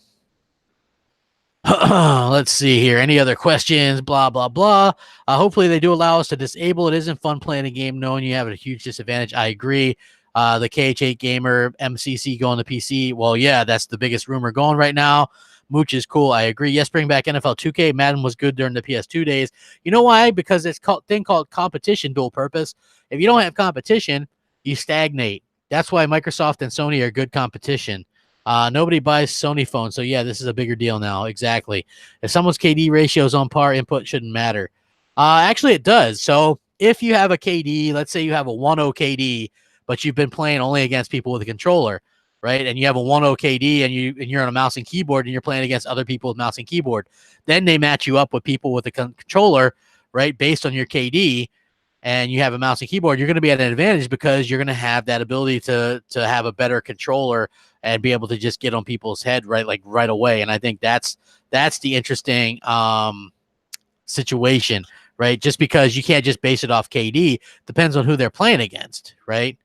let's see here. Any other questions? Blah blah blah. Hopefully they do allow us to disable. It isn't fun playing a game knowing you have a huge disadvantage. I agree. The KH8 Gamer MCC going to PC. Well, yeah, that's the biggest rumor going right now. Mooch is cool. I agree. Yes, bring back NFL 2K. Madden was good during the PS2 days. You know why? Because it's called thing called competition dual purpose. If you don't have competition, you stagnate. That's why Microsoft and Sony are good competition. Nobody buys Sony phones, so yeah, this is a bigger deal now. Exactly. If someone's KD ratio is on par, input shouldn't matter. Actually, it does. So if you have a KD, let's say you have a 1.0 KD, but you've been playing only against people with a controller, right? And you have a 1.0 KD and you're on a mouse and keyboard and you're playing against other people with mouse and keyboard. Then they match you up with people with a controller, right? Based on your KD, and you have a mouse and keyboard, you're going to be at an advantage because you're going to have that ability to have a better controller and be able to just get on people's head right away. And I think that's the interesting situation, right? Just because you can't just base it off KD, depends on who they're playing against, right?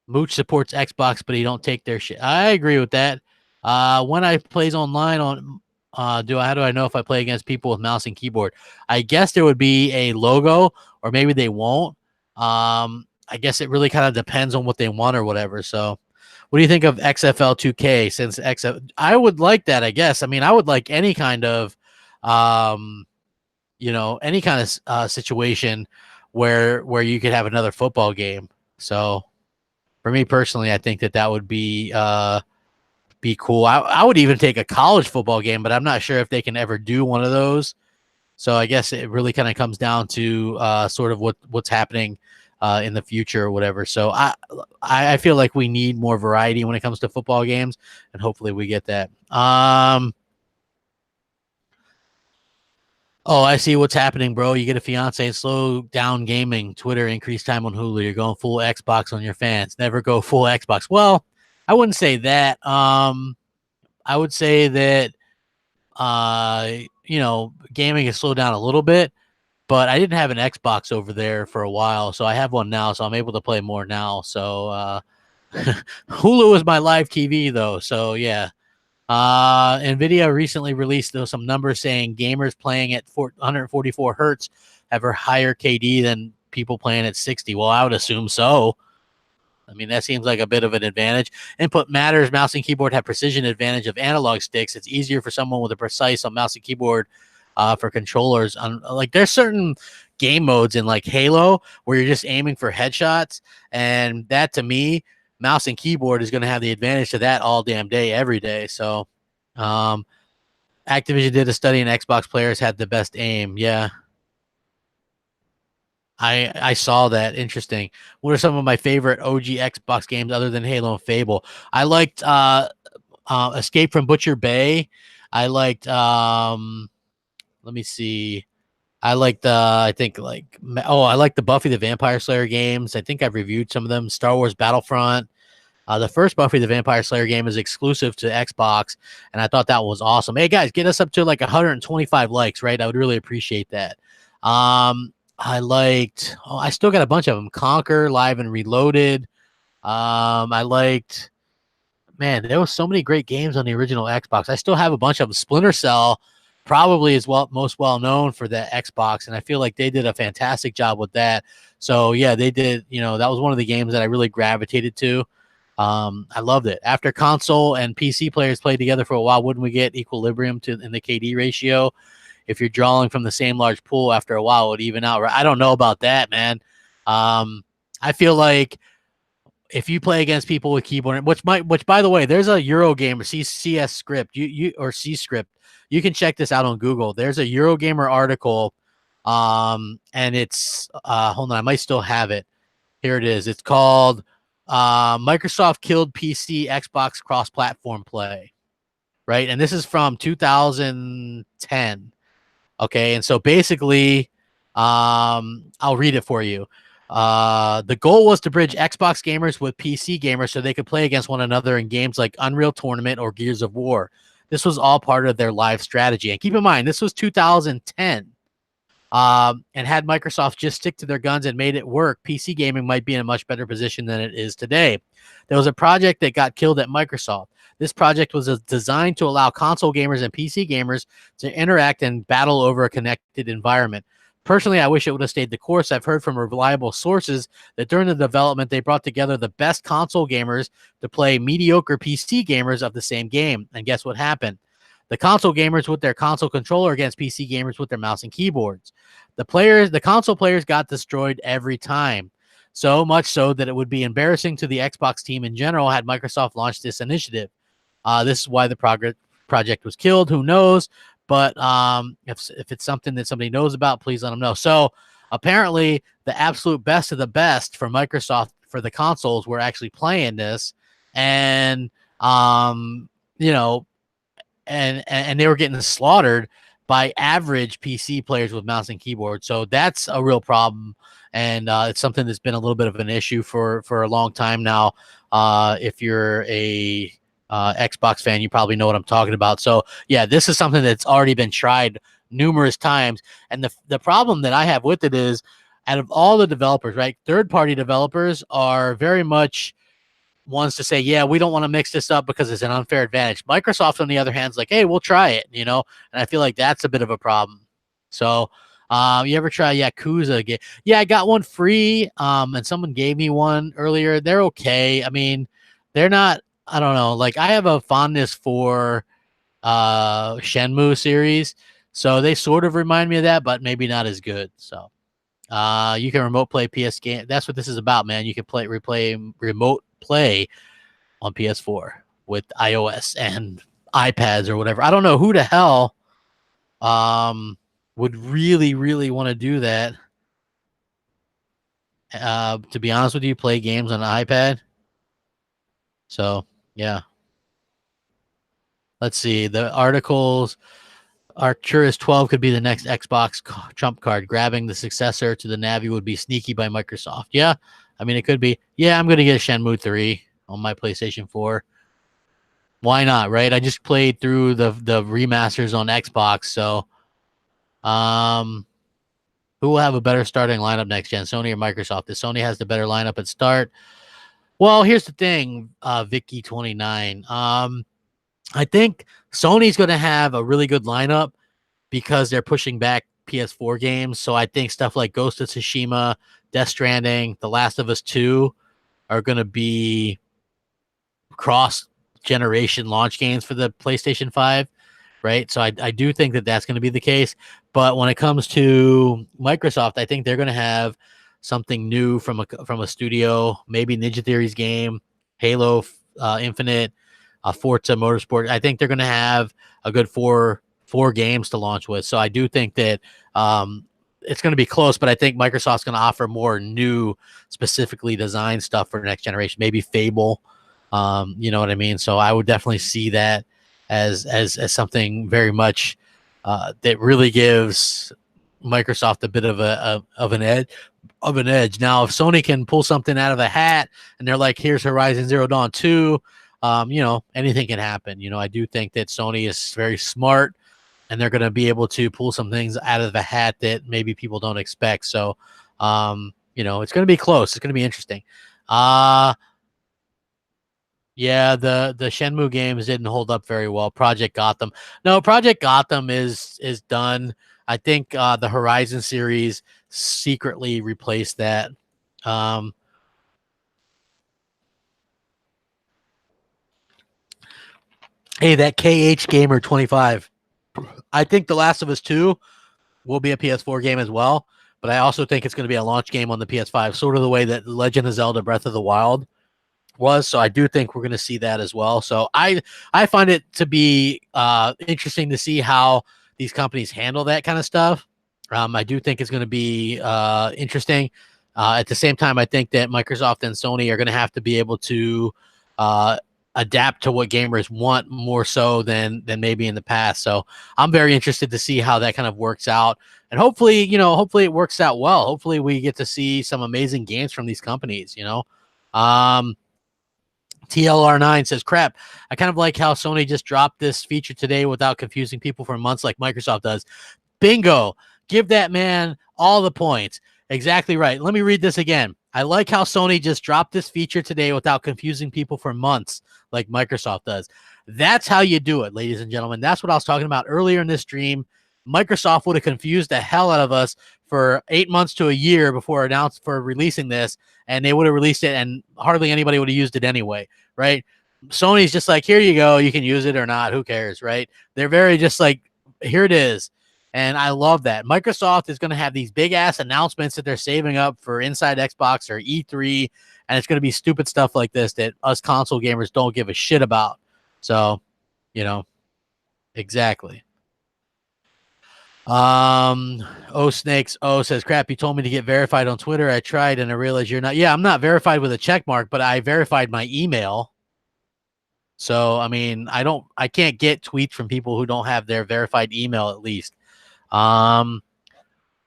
Mooch supports Xbox, but he don't take their shit. I agree with that. When I plays online on how do I know if I play against people with mouse and keyboard? I guess there would be a logo, or maybe they won't. I guess it really kind of depends on what they want or whatever. So, what do you think of XFL 2K? Since I would like that. I guess. I mean, I would like any kind of, any kind of situation where you could have another football game. So, for me personally, I think that would be cool. I would even take a college football game, but I'm not sure if they can ever do one of those. So I guess it really kind of comes down to sort of what's happening in the future or whatever. So I feel like we need more variety when it comes to football games, and hopefully we get that. Oh, I see what's happening, bro. You get a fiance and slow down gaming. Twitter, increase time on Hulu. You're going full Xbox on your fans. Never go full Xbox. Well, I wouldn't say that. I would say that gaming has slowed down a little bit, but I didn't have an Xbox over there for a while, so I have one now, so I'm able to play more now. So Hulu is my live TV though, so yeah. Nvidia recently released some numbers saying gamers playing at 144 hertz have a higher KD than people playing at 60. Well, I would assume so. I mean, that seems like a bit of an advantage. Input matters. Mouse and keyboard have precision advantage of analog sticks. It's easier for someone with a precise on mouse and keyboard for controllers. Like there's certain game modes in like Halo where you're just aiming for headshots, and that to me, mouse and keyboard is going to have the advantage to that all damn day, every day. So, Activision did a study and Xbox players had the best aim. Yeah. I saw that. Interesting. What are some of my favorite OG Xbox games other than Halo and Fable? I liked Escape from Butcher Bay. I liked let me see. I liked I like the Buffy the Vampire Slayer games. I think I've reviewed some of them. Star Wars Battlefront. The first Buffy the Vampire Slayer game is exclusive to Xbox, and I thought that was awesome. Hey guys, get us up to like 125 likes, right? I would really appreciate that. I still got a bunch of them. Conquer, Live and Reloaded. I liked, man, there was so many great games on the original Xbox. I still have a bunch of them. Splinter Cell probably is most well known for the Xbox, and I feel like they did a fantastic job with that. So yeah, they did. That was one of the games that I really gravitated to. I loved it. After console and PC players played together for a while, wouldn't we get equilibrium in the KD ratio? If you're drawing from the same large pool, after a while it would even out. I don't know about that, man. I feel like if you play against people with keyboard, which by the way, there's a Eurogamer CS script, or C script. You can check this out on Google. There's a Eurogamer article, and it's hold on, I might still have it. Here it is. It's called Microsoft killed PC Xbox cross-platform play. right? And this is from 2010. Okay, and so basically, I'll read it for you. The goal was to bridge Xbox gamers with PC gamers so they could play against one another in games like Unreal Tournament or Gears of War. This was all part of their live strategy. And keep in mind, this was 2010. And had Microsoft just stick to their guns and made it work, PC gaming might be in a much better position than it is today. There was a project that got killed at Microsoft. This project was designed to allow console gamers and PC gamers to interact and battle over a connected environment. Personally, I wish it would have stayed the course. I've heard from reliable sources that during the development, they brought together the best console gamers to play mediocre PC gamers of the same game. And guess what happened? The console gamers with their console controller against PC gamers with their mouse and keyboards. The console players got destroyed every time. So much so that it would be embarrassing to the Xbox team in general had Microsoft launched this initiative. This is why the project was killed. Who knows? But if it's something that somebody knows about, please let them know. So apparently, the absolute best of the best for Microsoft for the consoles were actually playing this, and you know, and they were getting slaughtered by average PC players with mouse and keyboard. So that's a real problem, and it's something that's been a little bit of an issue for a long time now. If you're a Xbox fan, you probably know what I'm talking about. So yeah, this is something that's already been tried numerous times. And the problem that I have with it is, out of all the developers, right, third-party developers are very much ones to say, yeah, we don't want to mix this up because it's an unfair advantage. Microsoft, on the other hand, is like, hey, we'll try it, and I feel like that's a bit of a problem. So you ever try Yakuza again? Yeah, I got one free, and someone gave me one earlier. They're okay. I mean, they're not, I don't know, like I have a fondness for Shenmue series, so they sort of remind me of that, but maybe not as good. So you can remote play PS game. That's what this is about, man. You can remote play on PS4 with iOS and iPads or whatever. I don't know who the hell would really want to do that. To be honest with you, play games on an iPad. So yeah. Let's see the articles. Arcturus 12 could be the next Xbox trump card. Grabbing the successor to the Navi would be sneaky by Microsoft. Yeah, I mean, it could be. Yeah, I'm going to get a Shenmue 3 on my PlayStation 4. Why not, right? I just played through the remasters on Xbox, so who will have a better starting lineup next gen, Sony or Microsoft? If Sony has the better lineup at start. Well, here's the thing, Vicky29. I think Sony's going to have a really good lineup because they're pushing back PS4 games. So I think stuff like Ghost of Tsushima, Death Stranding, The Last of Us 2 are going to be cross-generation launch games for the PlayStation 5, right? So I do think that that's going to be the case. But when it comes to Microsoft, I think they're going to have something new from a studio, maybe Ninja Theory's game, Halo Infinite, Forza Motorsport. I think they're going to have a good four games to launch with. So I do think that it's going to be close, but I think Microsoft's going to offer more new, specifically designed stuff for the next generation. Maybe Fable, you know what I mean? So I would definitely see that as something very much that really gives Microsoft a bit of an edge. Now, if Sony can pull something out of a hat and they're like, here's Horizon Zero Dawn 2, anything can happen. I do think that Sony is very smart and they're going to be able to pull some things out of the hat that maybe people don't expect. So, it's going to be close. It's going to be interesting. Yeah, the Shenmue games didn't hold up very well. Project Gotham. No, Project Gotham is done. I think the Horizon series secretly replaced that. Hey, that KH Gamer 25. I think The Last of Us 2 will be a PS4 game as well, but I also think it's going to be a launch game on the PS5, sort of the way that Legend of Zelda Breath of the Wild was. So I do think we're going to see that as well. So I find it to be interesting to see how these companies handle that kind of stuff. I do think it's going to be interesting. At the same time, I think that Microsoft and Sony are going to have to be able to adapt to what gamers want more so than maybe in the past. So I'm very interested to see how that kind of works out. And hopefully, hopefully it works out well. Hopefully we get to see some amazing games from these companies, TLR9 says, crap, I kind of like how Sony just dropped this feature today without confusing people for months like Microsoft does. Bingo. Give that man all the points. Exactly right. Let me read this again. I like how Sony just dropped this feature today without confusing people for months like Microsoft does. That's how you do it, ladies and gentlemen. That's what I was talking about earlier in this stream. Microsoft would have confused the hell out of us for 8 months to a year before releasing this, and they would have released it, and hardly anybody would have used it anyway, right? Sony's just like, here you go, you can use it or not, who cares, right? They're very just like, here it is. And I love that. Microsoft is going to have these big ass announcements that they're saving up for Inside Xbox or E3, and it's going to be stupid stuff like this that us console gamers don't give a shit about. So, exactly. Snakes says, crap, you told me to get verified on Twitter. I tried and I realized you're not. Yeah, I'm not verified with a check mark, but I verified my email. So I mean, I can't get tweets from people who don't have their verified email at least.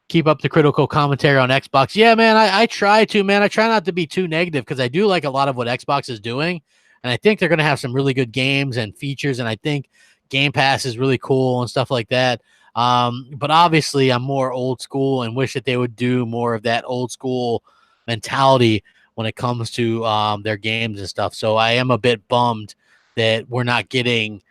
Keep up the critical commentary on Xbox. Yeah, man, I try to, man. I try not to be too negative because I do like a lot of what Xbox is doing. And I think they're going to have some really good games and features. And I think Game Pass is really cool and stuff like that. But obviously, I'm more old school and wish that they would do more of that old school mentality when it comes to their games and stuff. So I am a bit bummed that we're not getting,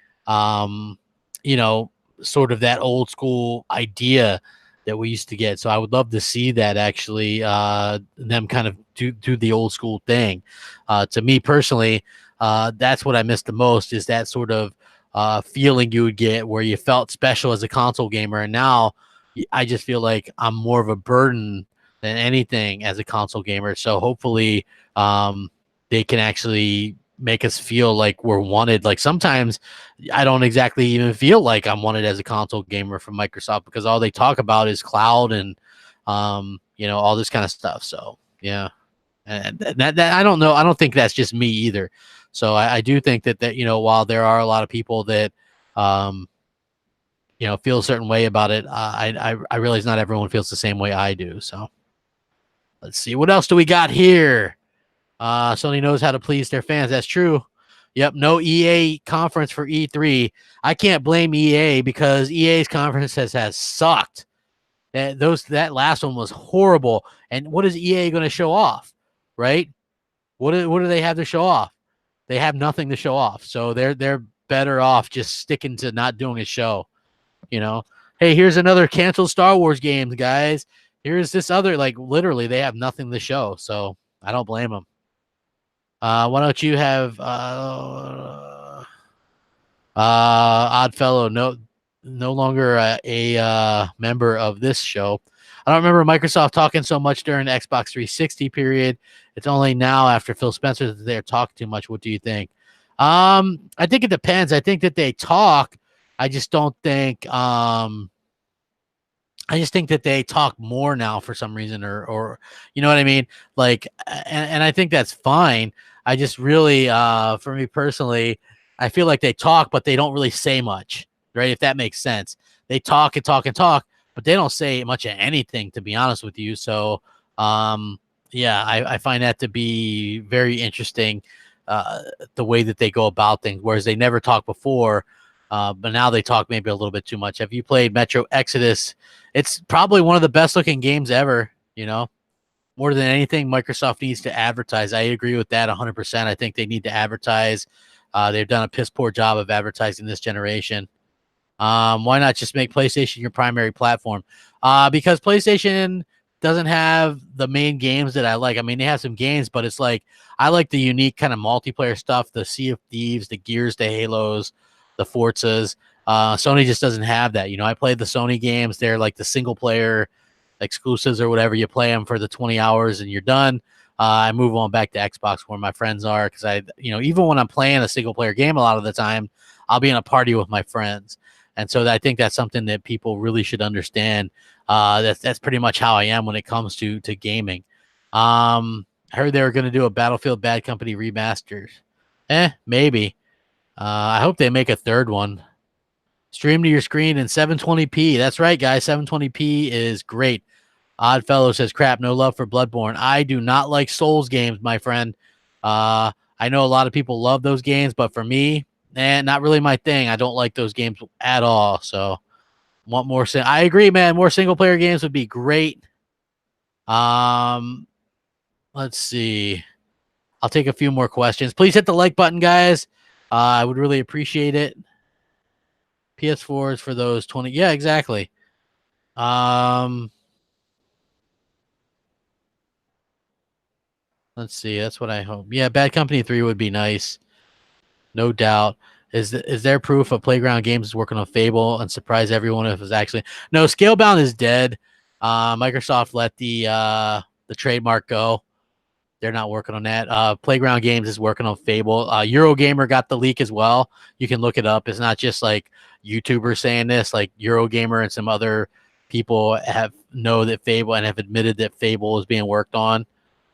sort of that old school idea that we used to get. So I would love to see that actually, them kind of do the old school thing. To me personally, that's what I miss the most, is that sort of feeling you would get where you felt special as a console gamer. And now I just feel like I'm more of a burden than anything as a console gamer. So hopefully they can actually make us feel like we're wanted. Like sometimes I don't exactly even feel like I'm wanted as a console gamer from Microsoft because all they talk about is cloud and all this kind of stuff. So yeah, and that I don't know. I don't think that's just me either. So I do think that while there are a lot of people that feel a certain way about it, I realize not everyone feels the same way I do. So let's see, what else do we got here? Sony knows how to please their fans. That's true. Yep, no EA conference for E3. I can't blame EA because EA's conference has sucked. That last one was horrible. And what is EA going to show off, right? What do they have to show off? They have nothing to show off. So they're better off just sticking to not doing a show. Hey, here's another canceled Star Wars games, guys. Here's this other, like, literally they have nothing to show. So I don't blame them. Why don't you have Oddfellow no longer a member of this show? I don't remember Microsoft talking so much during the Xbox 360 period. It's only now after Phil Spencer that they're talking too much. What do you think? I think it depends. I think that they talk. I just don't think I just think that they talk more now for some reason, or you know what I mean? Like, and I think that's fine. I just really, for me personally, I feel like they talk, but they don't really say much, right? If that makes sense. They talk and talk and talk, but they don't say much of anything, to be honest with you. So, yeah, I find that to be very interesting, the way that they go about things, whereas they never talked before. But now they talk maybe a little bit too much. Have you played Metro Exodus? It's probably one of the best looking games ever, more than anything. Microsoft needs to advertise. I agree with that 100%. I think they need to advertise. They've done a piss poor job of advertising this generation. Why not just make PlayStation your primary platform? Because PlayStation doesn't have the main games that I like. I mean, they have some games, but it's like, I like the unique kind of multiplayer stuff, the Sea of Thieves, the Gears, the Halos, the Forzas. Sony just doesn't have that. I played the Sony games. They're like the single player exclusives or whatever. You play them for the 20 hours and you're done. I move on back to Xbox where my friends are, because even when I'm playing a single player game, a lot of the time I'll be in a party with my friends. And so I think that's something that people really should understand. That's pretty much how I am when it comes to gaming. I heard they were going to do a Battlefield Bad Company remaster. Maybe. I hope they make a third one. Stream to your screen in 720p. That's right, guys. 720p is great. Oddfellow says, crap, no love for Bloodborne. I do not like Souls games, my friend. I know a lot of people love those games, but for me, not really my thing. I don't like those games at all. So, want more? I agree, man. More single player games would be great. Um, let's see. I'll take a few more questions. Please hit the like button, guys. I would really appreciate it. PS4 is for those 20. Yeah, exactly. Let's see. That's what I hope. Yeah, Bad Company 3 would be nice. No doubt. Is there proof of Playground Games is working on Fable and surprise everyone if it's actually no Scalebound is dead. Microsoft let the trademark go. They're not working on that. Playground Games is working on Fable. Eurogamer got the leak as well. You can look it up. It's not just like YouTubers saying this. Like Eurogamer and some other people know that Fable and have admitted that Fable is being worked on.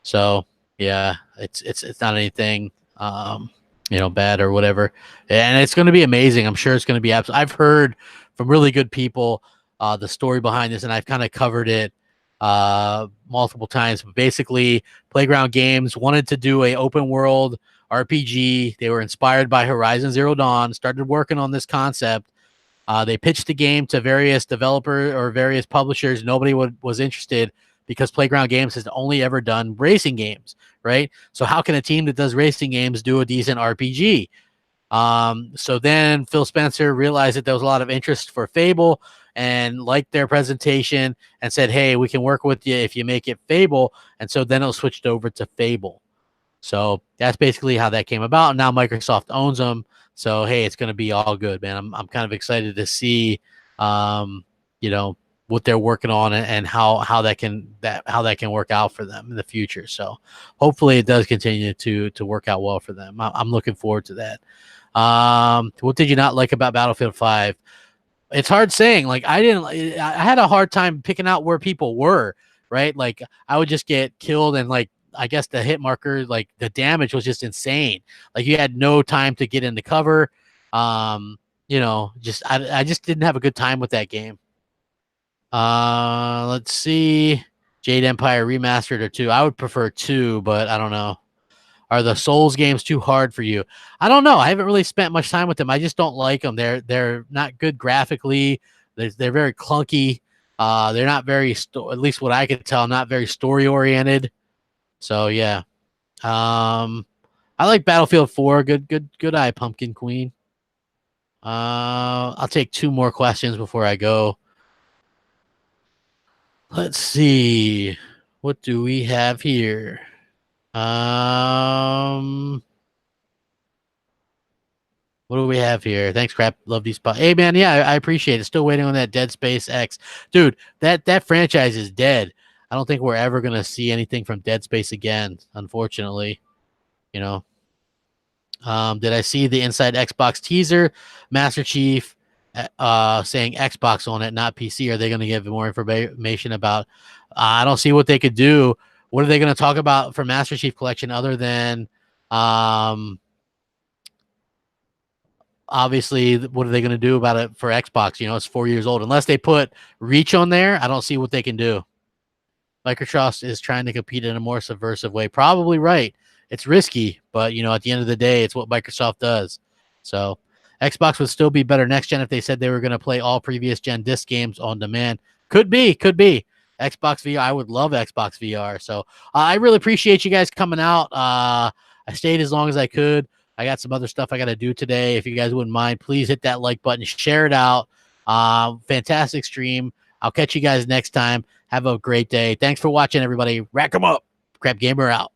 So yeah, it's not anything bad or whatever. And it's going to be amazing. I'm sure it's going to be I've heard from really good people the story behind this, and I've kind of covered it multiple times. But basically, Playground Games wanted to do a open world RPG. They were inspired by Horizon Zero Dawn, started working on this concept. They pitched the game to various developers or various publishers. Nobody was interested because Playground Games has only ever done racing games, right? So how can a team that does racing games do a decent RPG? So then Phil Spencer realized that there was a lot of interest for Fable and liked their presentation and said, hey, we can work with you if you make it Fable. And so then it was switched over to Fable. So that's basically how that came about. And now Microsoft owns them. So, hey, it's going to be all good, man. I'm kind of excited to see, what they're working on and how that can work out for them in the future. So hopefully it does continue to work out well for them. I'm looking forward to that. What did you not like about Battlefield 5? It's hard saying. Like I had a hard time picking out where people were, right? Like I would just get killed and like I guess the hit marker, like the damage was just insane. Like you had no time to get into cover. I just didn't have a good time with that game. Let's see. Jade Empire remastered or 2. I would prefer 2, but I don't know. Are the Souls games too hard for you? I don't know. I haven't really spent much time with them. I just don't like them. They're not good graphically. They're very clunky. They're not very at least what I could tell, not very story oriented. So yeah. I like Battlefield 4. Good eye, Pumpkin Queen. I'll take 2 more questions before I go. Let's see. What do we have here? What do we have here? Thanks, crap. Love these. Hey, man. Yeah, I appreciate it. Still waiting on that Dead Space X, dude. That franchise is dead. I don't think we're ever gonna see anything from Dead Space again. Unfortunately, you know. Did I see the Inside Xbox teaser? Master Chief saying Xbox on it, not PC. Are they going to give more information about? I don't see what they could do. What are they going to talk about for Master Chief Collection other than, obviously, what are they going to do about it for Xbox? It's 4 years old. Unless they put Reach on there, I don't see what they can do. Microsoft is trying to compete in a more subversive way. Probably right. It's risky, but at the end of the day, it's what Microsoft does. So Xbox would still be better next gen if they said they were going to play all previous gen disc games on demand. Could be. Xbox VR. I would love Xbox VR. So I really appreciate you guys coming out. I stayed as long as I could. I got some other stuff I got to do today. If you guys wouldn't mind, please hit that like button, share it out. Fantastic stream. I'll catch you guys next time. Have a great day. Thanks for watching, everybody. Rack 'em up. Crapgamer out.